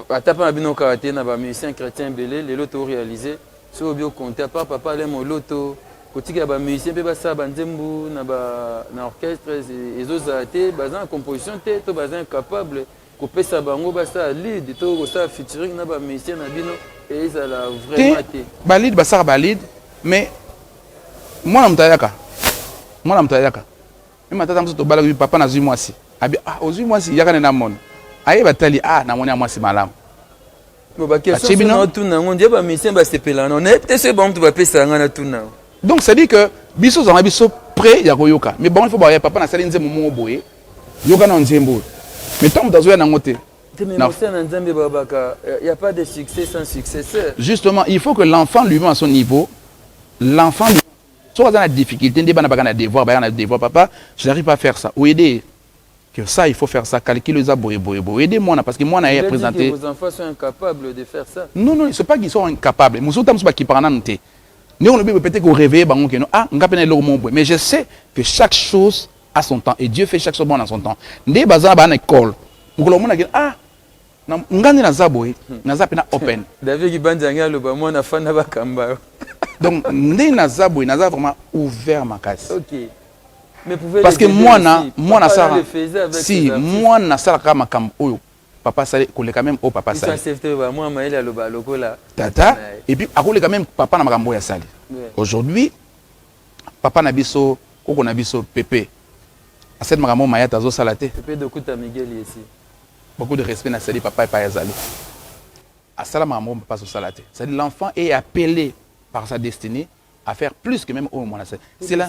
à taper Nabino karaté, n'a pas musicien chrétien belé, les lotos réalisés. Sur le bio compté, à part papa, les mots loto. Quand il y a des musiciens, il y a des orchestre, ils ont été en composition, ils sont capables de faire ça, lead, de featuring, des musiciens, et ils ont vraiment été. Balide, balide, mais moi, je suis moi, je suis je papa na moi si. Ah, aux moi si, il y a un monde. Aïe, batali, ah, na mon moi si malam. Bon, question, on dit que les musiciens vont se péler. On est ce bon, tu vas payer ça, on a tout. Donc, ça dit que biso zanga biso prêt ya koyoka. Mais bon, il faut voir papa na sali nzembo mo boye. Yoka na nzembo. Mais tant que na ngote. Mais il n'y a pas de succès sans successeur. Justement, il faut que l'enfant lui-même à son niveau, l'enfant soit dans la difficulté, il n'a pas de devoir, papa, je n'arrive pas à faire ça. Ou aider que ça, il faut faire ça, calculer les aboyés, aidez-moi parce que moi, on a présenté. Vos enfants sont incapables de faire ça. Non, non, ce n'est pas qu'ils sont incapables. Nous sommes qui parlent. Nous, on peut-être qu'on réveille, mais je sais que chaque chose a son temps. Et Dieu fait chaque chose bon à son temps. Nous sommes à l'école. Ah, ngani na zaboy, na zapena open. David Gibanjanga le bamo na fana ba kamba. Donc ndé na zaboy, na za vraiment ouvert ma casse. OK. Mais pouvez parce que moi na ça si moi na ça ka makam oyo papa ça collé quand même au papa ça. Ça c'est ba moi maïla le ba lokola. Tata et puis a collé quand même papa na makambo ya sali. Aujourd'hui papa na biso koko na biso Pépé. A cette makambo mayata zo salaté. Pépé de Kuta Miguel ici. Beaucoup de respect na sali papa et pas yazali. À salam maman papa so salaté. C'est l'enfant est appelé par sa destinée à faire plus que même au moment. C'est là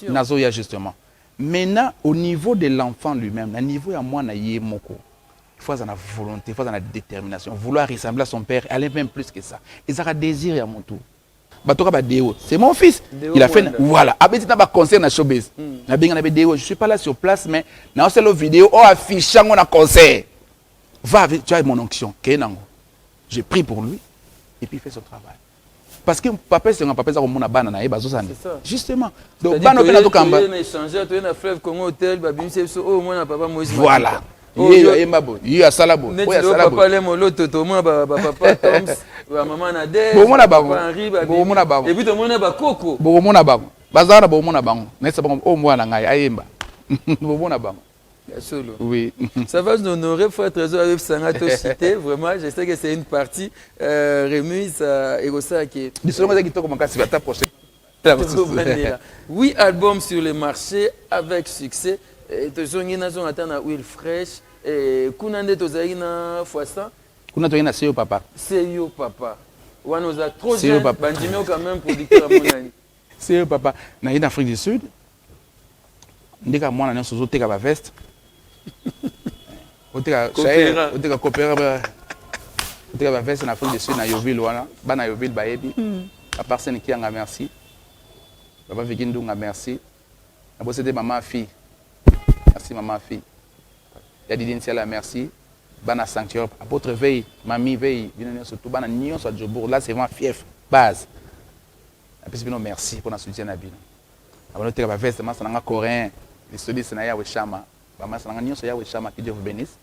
Nazoya justement. Maintenant au niveau de l'enfant lui-même, au niveau à moi na yemoko. Il faut avoir la volonté, il faut avoir la détermination, vouloir ressembler à son père, aller même plus que ça. Ils ont un désir à mon tour. C'est mon fils. Il a fait voilà. Après tu n'as pas concert na showbiz. Je suis pas là sur place mais dans cette vidéo on affichant on a concert. Va avec tu as mon onction. J'ai pris pour lui et puis il fait son travail. Parce que papa c'est un papa ça comme on a banana et bazosane. Justement. Donc banana on a tout kamba. On a échangé tu na fleuve Congo hôtel ba bimse au moins papa Moïse. Voilà. Il y a Salabo. Il y a Salabo. Papa les molo toto moi papa Toms. Maman na de. Bomona bango. Bomona bango. Et puis tout le monde ba koko. Bomona bango. Bazara bomona bango. Nessa bango au moi na ngai ayemba. Bomona bango. Solo. Oui. Ça va nous honorer frère Trésor avec Sangato cité vraiment je sais que c'est une partie remise à Egosa qui. Du selon qui to comme kasi bata prochaine. 8 albums sur le marché avec succès. Et tozongi na zon atana huile fraîche et kunande tozali na foissan. Kuna toyena seyo papa. Seyo papa. Wana oza trop jeune bandimio quand même producteur à monani. Seyo papa na en Afrique du Sud. Ndeka mwana na sozo teka ba veste. Oteka chaya, oteka coopéra ba. Oteka ba veste en Afrique du Sud na Yoville wana, ba na Yoville ba yebi. À part ça qui nga merci. Papa Vikindunga merci. Abo c'était maman fille. Merci maman fille. Il y a Didine Siala merci. Bana sanctuaire apôtre veille, mamie veille, bien surtout bana nion soit Jobour là c'est vraiment fief base. Après c'est merci pour notre soutien à bien. Avant te va veste mas nanga coréen, les solistes na ya weshama. Ba mas nanga nion so ya weshama que Dieu vous bénisse.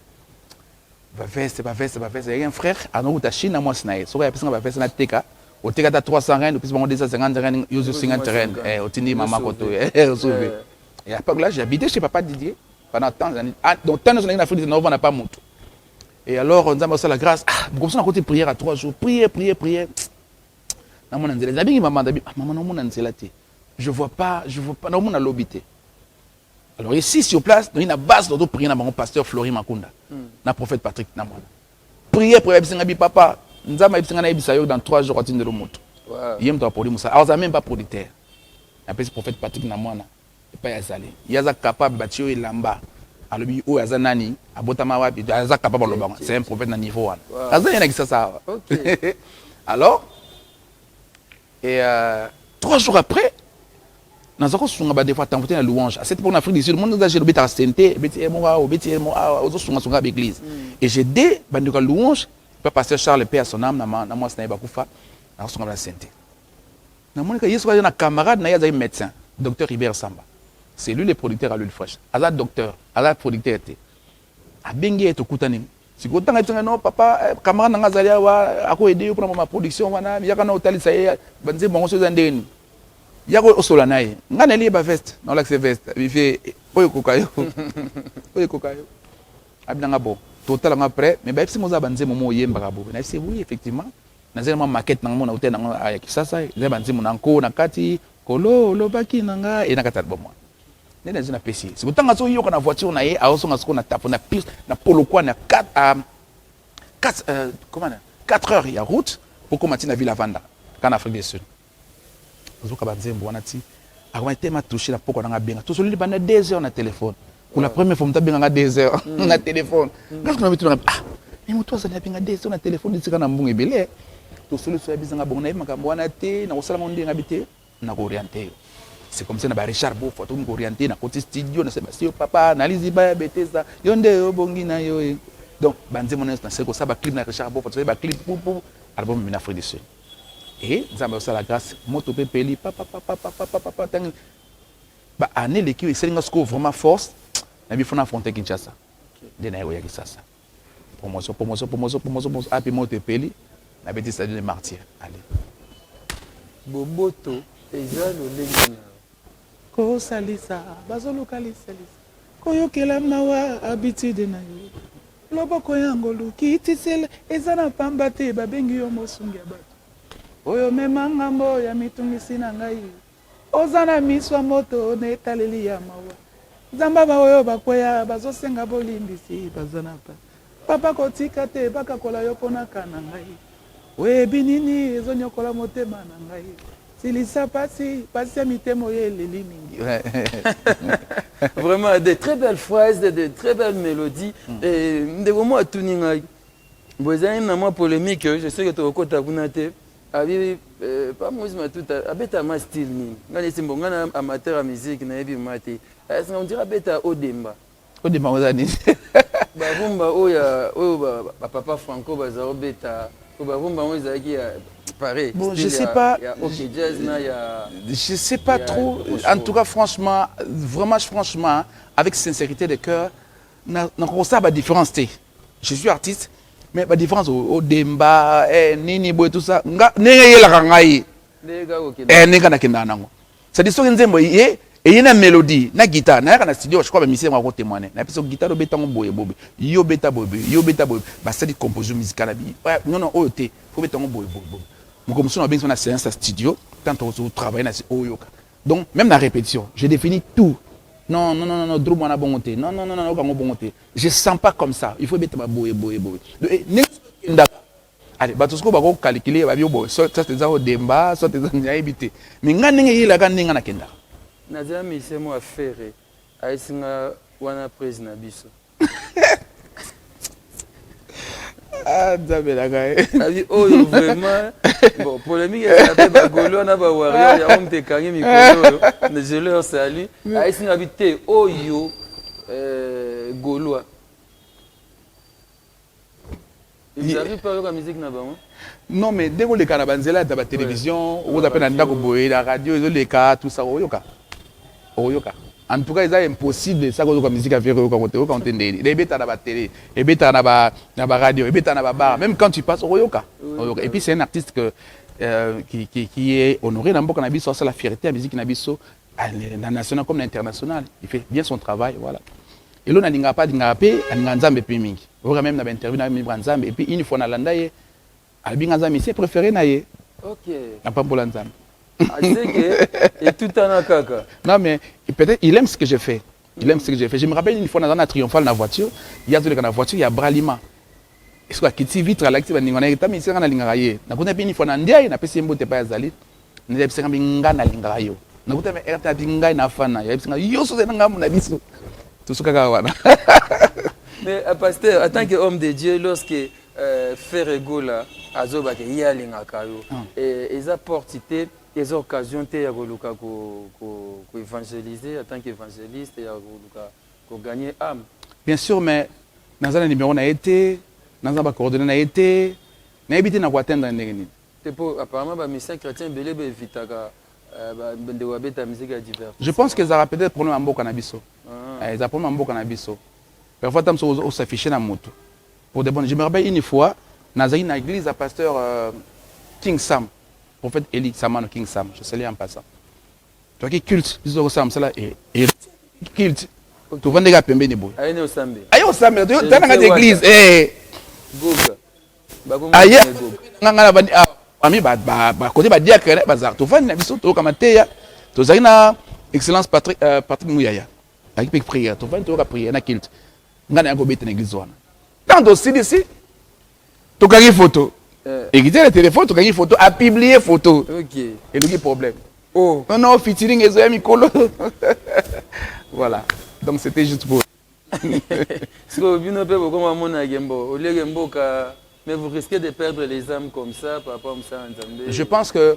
Va veste. Il y a un frère à nous ta Chine à moi snae. So ya pesa va veste na teka au teka 300 rand, puis bon 250 rand, yo 50 rand, au tindi maman koto, sauvé. Et à l'époque là, j'habitais chez papa Didier pendant tant d'années. Donc tant d'années en Afrique du Nord, on n'a pas monté. Et alors on a la grâce, comme ça on a côté prière à 3 jours, prière. Na mon anzela, zabi maman dabi, maman non mon anzela té. Je vois pas, non mon a l'obité. Alors ici sur place, il y a une base de prier na mon pasteur Flori Makunda, na prophète Patrick Namon. Prière pour Ebisingabi papa, nzama Ebisingana Ebisayo dans 3 jours à tindre le moto. Yem to apodi musa, alors ça même pas producteur. Après prophète Patrick Namona, et pas yazali. Yaza capable batio et lamba. Alors bi o yaza nani, abotama wapi, yaza capable le banc. C'est un prophète na niveau 1. Yaza yana qui ça. Alors et 3 jours après, nous avons des fois tenté la louange. À cette époque en Afrique du Sud, le monde a géré la santé, l'église. Et j'ai dit, la louange, le pasteur Charles P. à son âme, na moi c'est Bakufa, na son la santé. Na moi il y a un camarade, na un médecin, docteur Hubert Samba. C'est lui le producteur à l'huile fraîche. Azat docteur, azat producteur était. A bengi et okutani. Si vous avez non papa camarade na ngazalia wa ako aider pour ma production wana, ya kana hôtel ça y est, banze bon chose ndeni. Yako osola naye ngana liba veste na la veste bife oyo kokayo abinanga bon total après mais ba moza banze momo yemba kabo na c'est oui effectivement na zema maquette na mona hôtel na ya kisasa ze banze monanko na kati kolo lobaki nanga e na kata bomwa nena zina pesi si kutanga so yoka na voiture na ye aoso nga siko na tapo na piste na polo kwa na 4 heures ya route pour commencer na ville Vanda en Afrique du Sud. Zoka banzembo wana ti akoma tema toucher la poko na benga to soli bana 2 heures na téléphone pour la première fois mtabenga nga 2 heures na téléphone parce que na bitu na mais moto ça na benga 2 heures na téléphone tsika na mbungu ebele to soli so yabizanga bonga na makambo wana te na osala monde ngabite na ko orienter. C'est comme ça na ba Richard Bo photo ko orienter na côté studio na Sébastien papa na liziba beteza yonde obongi na yo. Donc banzembo na c'est ko ça ba clip na Richard Bo photo ba clip pour album en Afrique du Sud. Et nous avons la grâce, moto pépeli, papa, bah année l'équipe c'est une score vraiment force, mais il faut affronter Kinshasa. De na yoya Kinshasa. Promotion, ah puis moto pépeli, na bêtise stade de martyr. Allez. Boboto, déjà le légionnaire. Ko salisa, bazo lokalisa. Koyokela mawa habitude na yo. Loboko yango lukitisela ezana pamba te babengi yo mosungi ya bato. Oyo memanga mbo ya mitungisi na ngai ozana miswa moto na etaleli ya mawa nzamba ba oyo bakoya bazosenga bolimbisi bazana pa papa kotika te bakakola yo pona kana ngai oyebi nini ezonyokola motema na ngai silisa pasi ya mitemo ye eleli mingi. Vraiment de très belles phrases, de très belles mélodies et de vraiment atuni ngai bozani na moi polémique je sais que tu okota kuna te. Abi pas moi tout abeta ma style ni ngani simbo ngana amateur à musique na ebi mate est-ce qu'on dirait abeta Odemba ozani ba rumba oya ba papa Franco bazaro beta ba rumba moi zaki pareil bon je sais pas OK jazz na ya je sais pas trop en tout cas franchement avec sincérité de cœur na ça ba différence té je suis artiste. Mais la différence au Demba, nini boy tout ça, nega la kangai, nega na kenda nango. C'est l'histoire nzembo et une mélodie, na guitare, na kana studio, je crois que musicien va témoigner. Na pièce guitare au béton boy boy, yo beta boy, bah c'est des compositions musicales abi. Non oh té, faut béton boy boy. Mon comme on a bien son séance à studio, tant on travaille na oyoka. Donc même la répétition, j'ai défini tout. Non, drum on a bon monté. Non, bon monté. Je sens pas comme ça. Il faut mettre ma boy. Allez, batusko ba ko calculer ba bio boy. Soit c'est ça au Demba, soit c'est ça habité. Mais ngana ngi la ngana na kenda. Na jamais c'est moi faire. Aisinga wana président biso. Ah, Zabela gaé. Oh, vraiment. Bon, polémique, il y a Golo, on a pas warrior, il y a un tékangi mikolo. Je leur salue. Ici, habité Oyo Golo. Vous avez parlé de la musique là-bas? Non, mais dès que les canabanzela dans la télévision, on appelle la radio, les cas, tout ça, Oyoka. En tout cas, c'est impossible ça que la musique a fait au Canada. Les bêtas dans la télé, les bêtas dans la radio, les bêtas dans la bar. Même quand tu passes au Oyoka. Et puis c'est un artiste que qui est honoré dans mboka na biso, c'est la fierté à la musique na biso, national comme international. Il fait bien son travail, voilà. Et là, on a dit pas d'ingapé, on a nzambe pe mingi. On a même dans interview na mibra nzambe et puis une fois na landa ye, albi nzambe c'est préféré na ye. OK. Na pas pour nzambe. Ah, c'est que et tout en kaka. Non mais peut-être il aime ce que j'ai fait. Il aime ce que j'ai fait. Je me rappelle une fois dans la triomphale dans la voiture, il y a dans la voiture, il y a Bralima. Est-ce que kiti vitre la active ndingona eta mi sera na lingara ye. Na kuna pini fois na ndiaye na pesi mbote pa yazali. Ndebe sera binga na lingara yo. Na kuta me eta binga na fana. Ya bisinga yo so na ngamu na biso. Mais pasteur, en tant qu'homme de Dieu, lorsque Ferrego là, azoba ke yalinga kayo, et ils apportent des occasions te ya koluka ko évangéliser en tant qu'évangéliste ya koluka ko gagner âme. Bien sûr, mais dans un numéro na été, dans un coordonné na été, na habité na atteindre ndenge nini. C'est pour apparemment ba mission chrétien belé be vitaka de wabeta musique à divers. Je pense que ça a peut-être problème en mboka na biso. Ils ont problème en mboka na biso. Parfois tam so s'afficher na moto. Pour de bonnes, je me rappelle une fois dans une église à pasteur King Sam, prophète Eli Samano King Sam, je salue en passant. Toi qui culte, biso Sam ça là et culte. Tu vends des gars pembe ne boy. Aïe au sambe. Aïe au sambe, tu dans la église Goga. Aïe. Nganga ba ami ba côté ba diacre bazar. Tu vends na biso to kamateya. Tu zali na excellence Patrick Mouyaya. Avec prière, tu vas te prier na kilt. Ngana yango bete na église wana. Quand aussi ici, tu gagnes photo. Et le téléphone, tu gagnes photo, à publier photo. OK. Et le problème. Oh. Non, featuring Ezoya Mikolo. Voilà. Donc c'était juste pour. Si vous venez peu comme à mon agembo, au lieu gembo mais vous risquez de perdre les âmes comme ça par rapport à ça en Zambie. Je pense que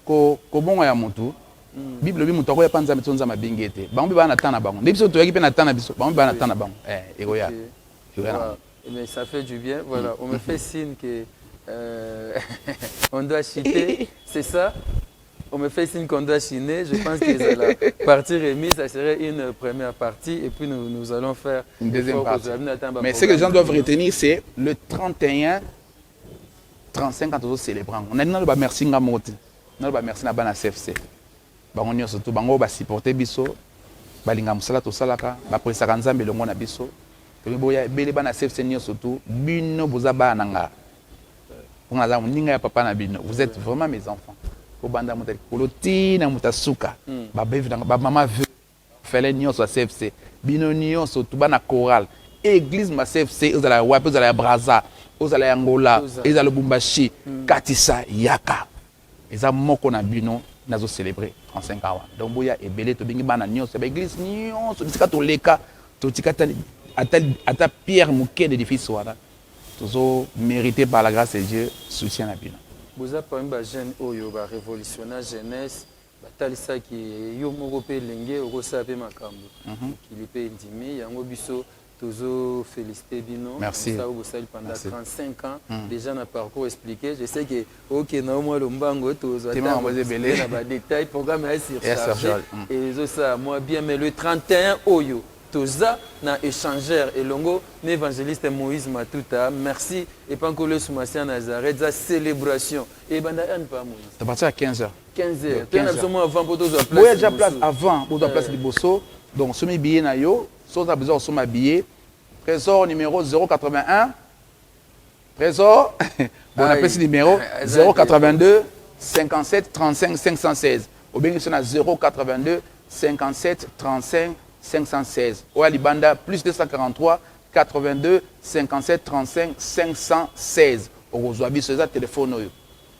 bon ya moto. Bible bi muto ko ya panza metonza mabingi ete. Bango ba na tana bango. Ndebiso to yaki pe na tana biso. Bango ba na tana bango. Egoya. Mais ça fait du bien. Voilà, on me fait signe que on doit chiter, c'est ça. On me fait signe qu'on doit chiner. Je pense que la partie remise, ça serait une première partie et puis nous allons faire une deuxième partie. Mais ce que les gens doivent retenir, c'est le 31, 35 quand on célèbre. On a dit non, merci Ngamote. Non, merci Nabana CFC. Bango nyonso to bango ba supporter biso balinga musala to salaka ba presa kanzambe longo na biso to boya bele bana CFC nyonso to bino boza bana nga pour na zamu ninga ya papa na bino vous êtes vraiment mes enfants ko banda mutali koloti na mutasuka ba bevi ba mama fele nyonso CFC bino nyonso to bana chorale église ma CFC ozala wapi ozala ya Braza ozala ya Angola ozala Lubumbashi Katisa Yaka eza moko na bino nazo célébrer 35 ans. Donc boya et belé to bingi bana nyonso ba église nyonso bisika to leka to tikata ata pierre mouké d'édifice wana. Tozo mérité par la grâce de Dieu soutien na bino. Boza parmi ba jeune oyo ba révolutionnaire jeunesse ba talisa ki yo moko pe lenge oko sa pe makambo. Ki li pe ndimi yango biso Tozo félicité Bino. Merci. Ça vous salue pendant 35 ans. Déjà dans parcours expliqué. Je sais que OK, normalement le mbango Tozo a détails programme est surchargé. Et ça moi bien mais le 31 Oyo Toza na échangeur et longo l'évangéliste Moïse Matuta. Merci et pas que le Soumassien Nazareth sa célébration et banda an pas Moïse. À partir à 15h. 15h. Tu as absolument avant pour Tozo place. Oui, déjà place avant pour la place de Bosso. Donc ce billet na yo, so a besoin de billet. Trésor numéro 081. Trésor, bon, on appelle ce numéro 082 57 35 516. Ou bien il y a 082 57 35 516. Ou à Libanda, plus 243 82 57 35 516. Au Rozoabi, c'est ça téléphone.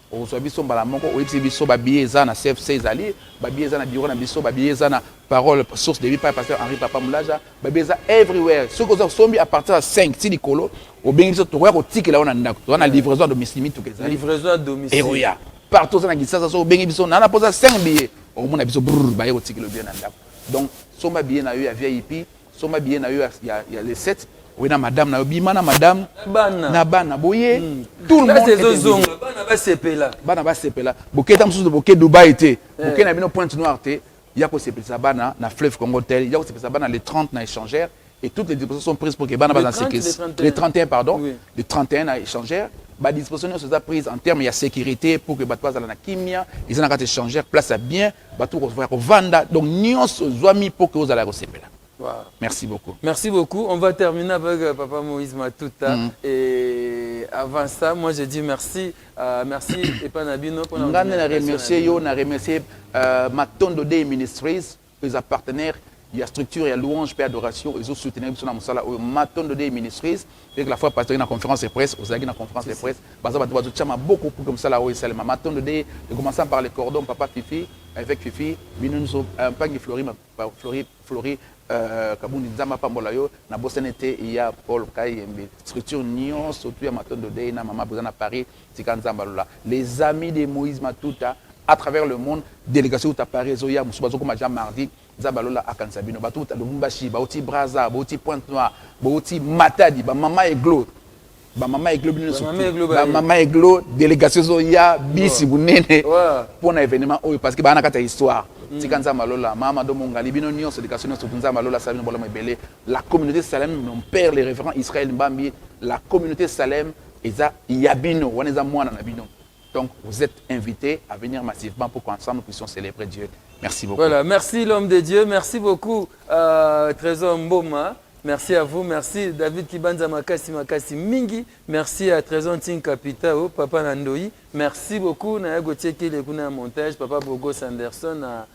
Au Rozoabi, son balamoko, au Ipsi Bisso, Babié, Zana, CFC, Zali, Babié, Zana, Biro, Bisso, Babié, Zana, parole, source de vie, par pasteur Henri Papa Moulaja, Babié, Zana, everywhere. Ce que vous avez à partir de 5, si Nicolo, au bien, ils sont au tic, là, on a livraison à domicile, tout ça. Livraison à domicile. Et oui, partout, on a dit ça, au bien, ils sont, on a posé 5 billets. Au moins, on a dit, bah, au tic, le bien, donc, son billet, il y a VIP, son billet, il y a les 7. Oui, na madame, na bimana madame, na bana boye, tout le monde est zong, bana ba sepela. Bana ba sepela. Boké tam sous de boké Dubaï était. Boké na bino Pointe Noire était. Ya ko sepela sa bana na Fleuve Congo Tel, ya ko sepela sa bana les 30 na échangère et toutes les dispositions sont prises pour que bana ba dans sécurité. Les 31 pardon, les 31 na échangère la disposition est prise en termes de sécurité pour que bateau na kimia, ils ont échangé place à bien, bateau vanda. Donc nous sommes mis pour que vous allez recevoir. Wow. Merci beaucoup. Merci beaucoup. On va terminer avec Papa Moïse Matuta. Et avant ça, moi je dis merci. Merci Epanabino pour nous remercier. On a remercié Matondo Day Ministries, les partenaires. Il y a structure, il y a louange, paix, adoration. Ils ont soutenu Matondo Day Ministries. Avec la fois passée dans la conférence de presse, vous avez dans la conférence de presse. Beaucoup pour comme ça là où il s'est Matondo Day. Commençant par les cordons, Papa Fifi, avec Fifi, Binunzo, un pagne Flori. Kabuni Nzamba Pambolayo, na Bosenete, il y a Paul Kayembe. Structure Nyon, surtout à Matondo Day, na Mama Bozana Paris, Tika Nzamba Lola. Les amis de Moïse Matuta, à travers le monde, délégation à Paris, Zoya, Moussoubazo, comme mardi, Zabalola à Kansabino, Batuta, Lumbashi, Bauti Braza, Bauti Pointe-Noire, Bauti Matadi, Mama Eglo. Maman Eglo, délégation Zoya, Bisi Bounene, pour un événement, parce que y a une histoire. La communauté Salem, mon père, les référents Israël Mbambi, la communauté Salem, Yabino, donc vous êtes invités à venir massivement pour qu'ensemble nous puissions célébrer Dieu. Merci beaucoup. Voilà, merci l'homme de Dieu, merci beaucoup Trésor Mboma. Merci à vous, merci David Kibanza Makasi Mingi, merci à Trésor Ting Kapitao, Papa Nandoyi, merci beaucoup Naya Gauthier qui est le montage, Papa Bogo Sanderson à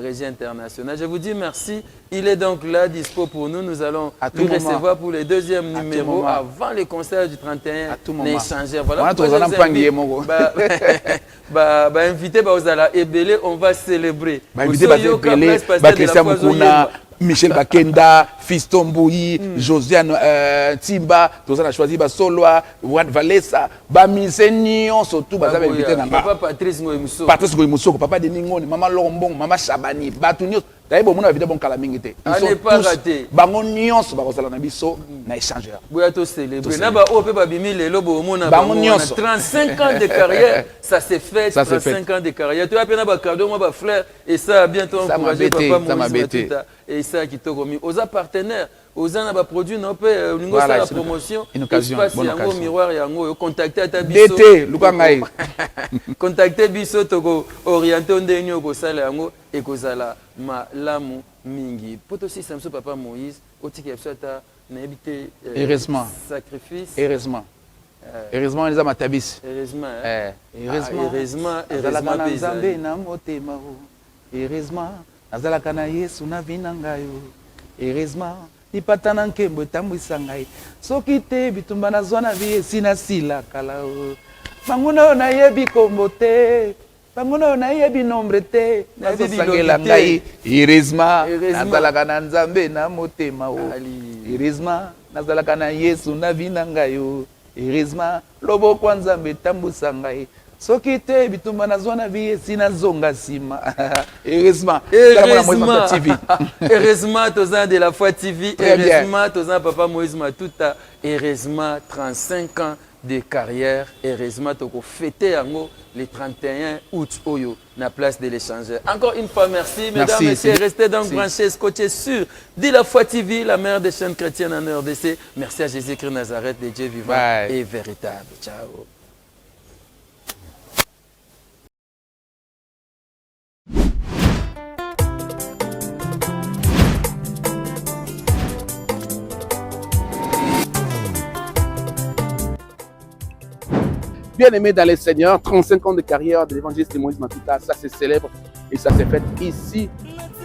Régie Internationale. Je vous dis merci, il est donc là, dispo pour nous, nous allons le recevoir pour le deuxième numéro avant les concerts du 31 échangeur. Voilà invité Baozala Ebele, on va célébrer. Invité Christian Mukuna, Michel Bakenda, Fiston Mbouyi, Josiane Timba, tous on a choisi Basoloa, Wad Valesa, Bamisenio, surtout Baza invité Papa Patrice Ngoymuso. Patrice Ngoymuso, Papa Deningoni, Maman Lombong, Maman Chabani, Batunio. D'ailleurs, on a évidemment bon calamité. Allez pas rater. Bango nyons Bazala na biso na échangeur. Boya to célébrer. Na ba o pe ba bimi lelo bo mona ba 35 ans de carrière, ça s'est fait 35 ans de carrière. Tu as pena ba cadeau moi ba frère et ça bientôt encourager papa Moïse et ça qui te remis aux partenaires. Aux ans ba produit non pe lingo la promotion une occasion bonne occasion miroir yango contacter ta biso d'été lukangai contacter biso toko orienter ndeni ko sala yango et kozala malamu mingi poto si samso papa Moïse otiki epsata na ebité heureusement sacrifice heureusement les amatabis heureusement Nzambe na motema heureusement nazalaka na Yesu na vinangayo heureusement nipatana nkembo etambwisa ngai soki te bitumba nazwa na vie esina sila kala banguna nayebi kombo te banguna nayebi nombre te nazosangela ngai heureusement nazalaka na Nzambe na motema heureusement nazalaka na Yesu na vina ngai heureusement loboko Nzambe etambwisa ngai soki te bitumba nazwa na vie esina zonga sima heureusement heureusement toza de la foi TV heureusement toza papa Moïse Matuta heureusement 35 ans de carrière heureusement toko fêter yango le 31 août oyo na place de l'échangeur. Encore une fois merci mesdames et messieurs, restez donc branchés scotchés sur de la foi TV, la mère des chaînes chrétiennes en RDC. Merci à Jésus-Christ Nazareth, de Dieu vivant et véritable. Ciao. Bien-aimé dans les Seigneurs, 35 ans de carrière de l'évangéliste Moïse Matuta, ça se célèbre et ça s'est fait ici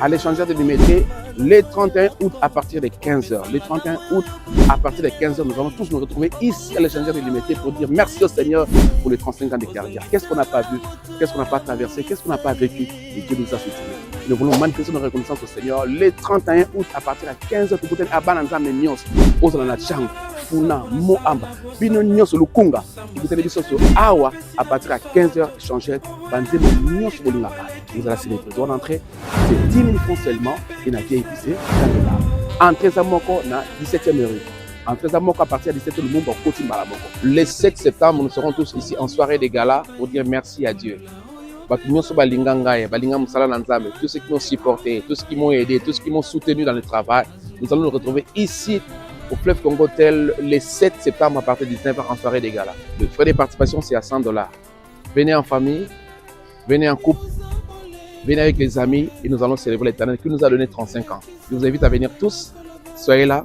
à l'échangeur de Limité le 31 août à partir de 15h. Le 31 août à partir de 15h, nous allons tous nous retrouver ici à l'échangeur de Limité pour dire merci au Seigneur pour les 35 ans de carrière. Qu'est-ce qu'on n'a pas vu? Qu'est-ce qu'on n'a pas traversé? Qu'est-ce qu'on n'a pas vécu? Et Dieu nous a soutenus. Nous voulons manifester notre reconnaissance au Seigneur le 31 août à partir de 15h. Tout le Abananza Nyos, Ozana Chang, Funa, Moamba, Bino Nyos, Lukunga. Vous allez sur Awa à partir de 15h, échanger, Banzemo Nyos, Bolingaka. Nous allons célébrer. Nous allons entrer, c'est 10 000 francs seulement, et n'a pas épicé. Entrée à Moko, na 17e rue. Entrée à Moko à partir de 17h, le monde va continuer à Moko. Le 7 septembre, nous serons tous ici en soirée de gala pour dire merci à Dieu. Tous ceux qui m'ont supporté, tous ceux qui m'ont aidé, tous ceux qui m'ont soutenu dans le travail, nous allons nous retrouver ici au Fleuve Congo Hotel le 7 septembre à partir de 19h en soirée des galas. Le frais de participation, c'est à $100. Venez en famille, venez en couple, venez avec les amis et nous allons célébrer l'Éternel qui nous a donné 35 ans. Je vous invite à venir tous. Soyez là.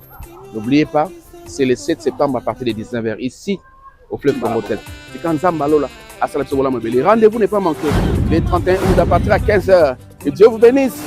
N'oubliez pas, c'est le 7 septembre à partir de 19h ici au Fleuve Congo Hotel. Et quand Zambalo là, rendez-vous n'est pas manqué. Le 31 août à partir à 15h. Que Dieu vous bénisse.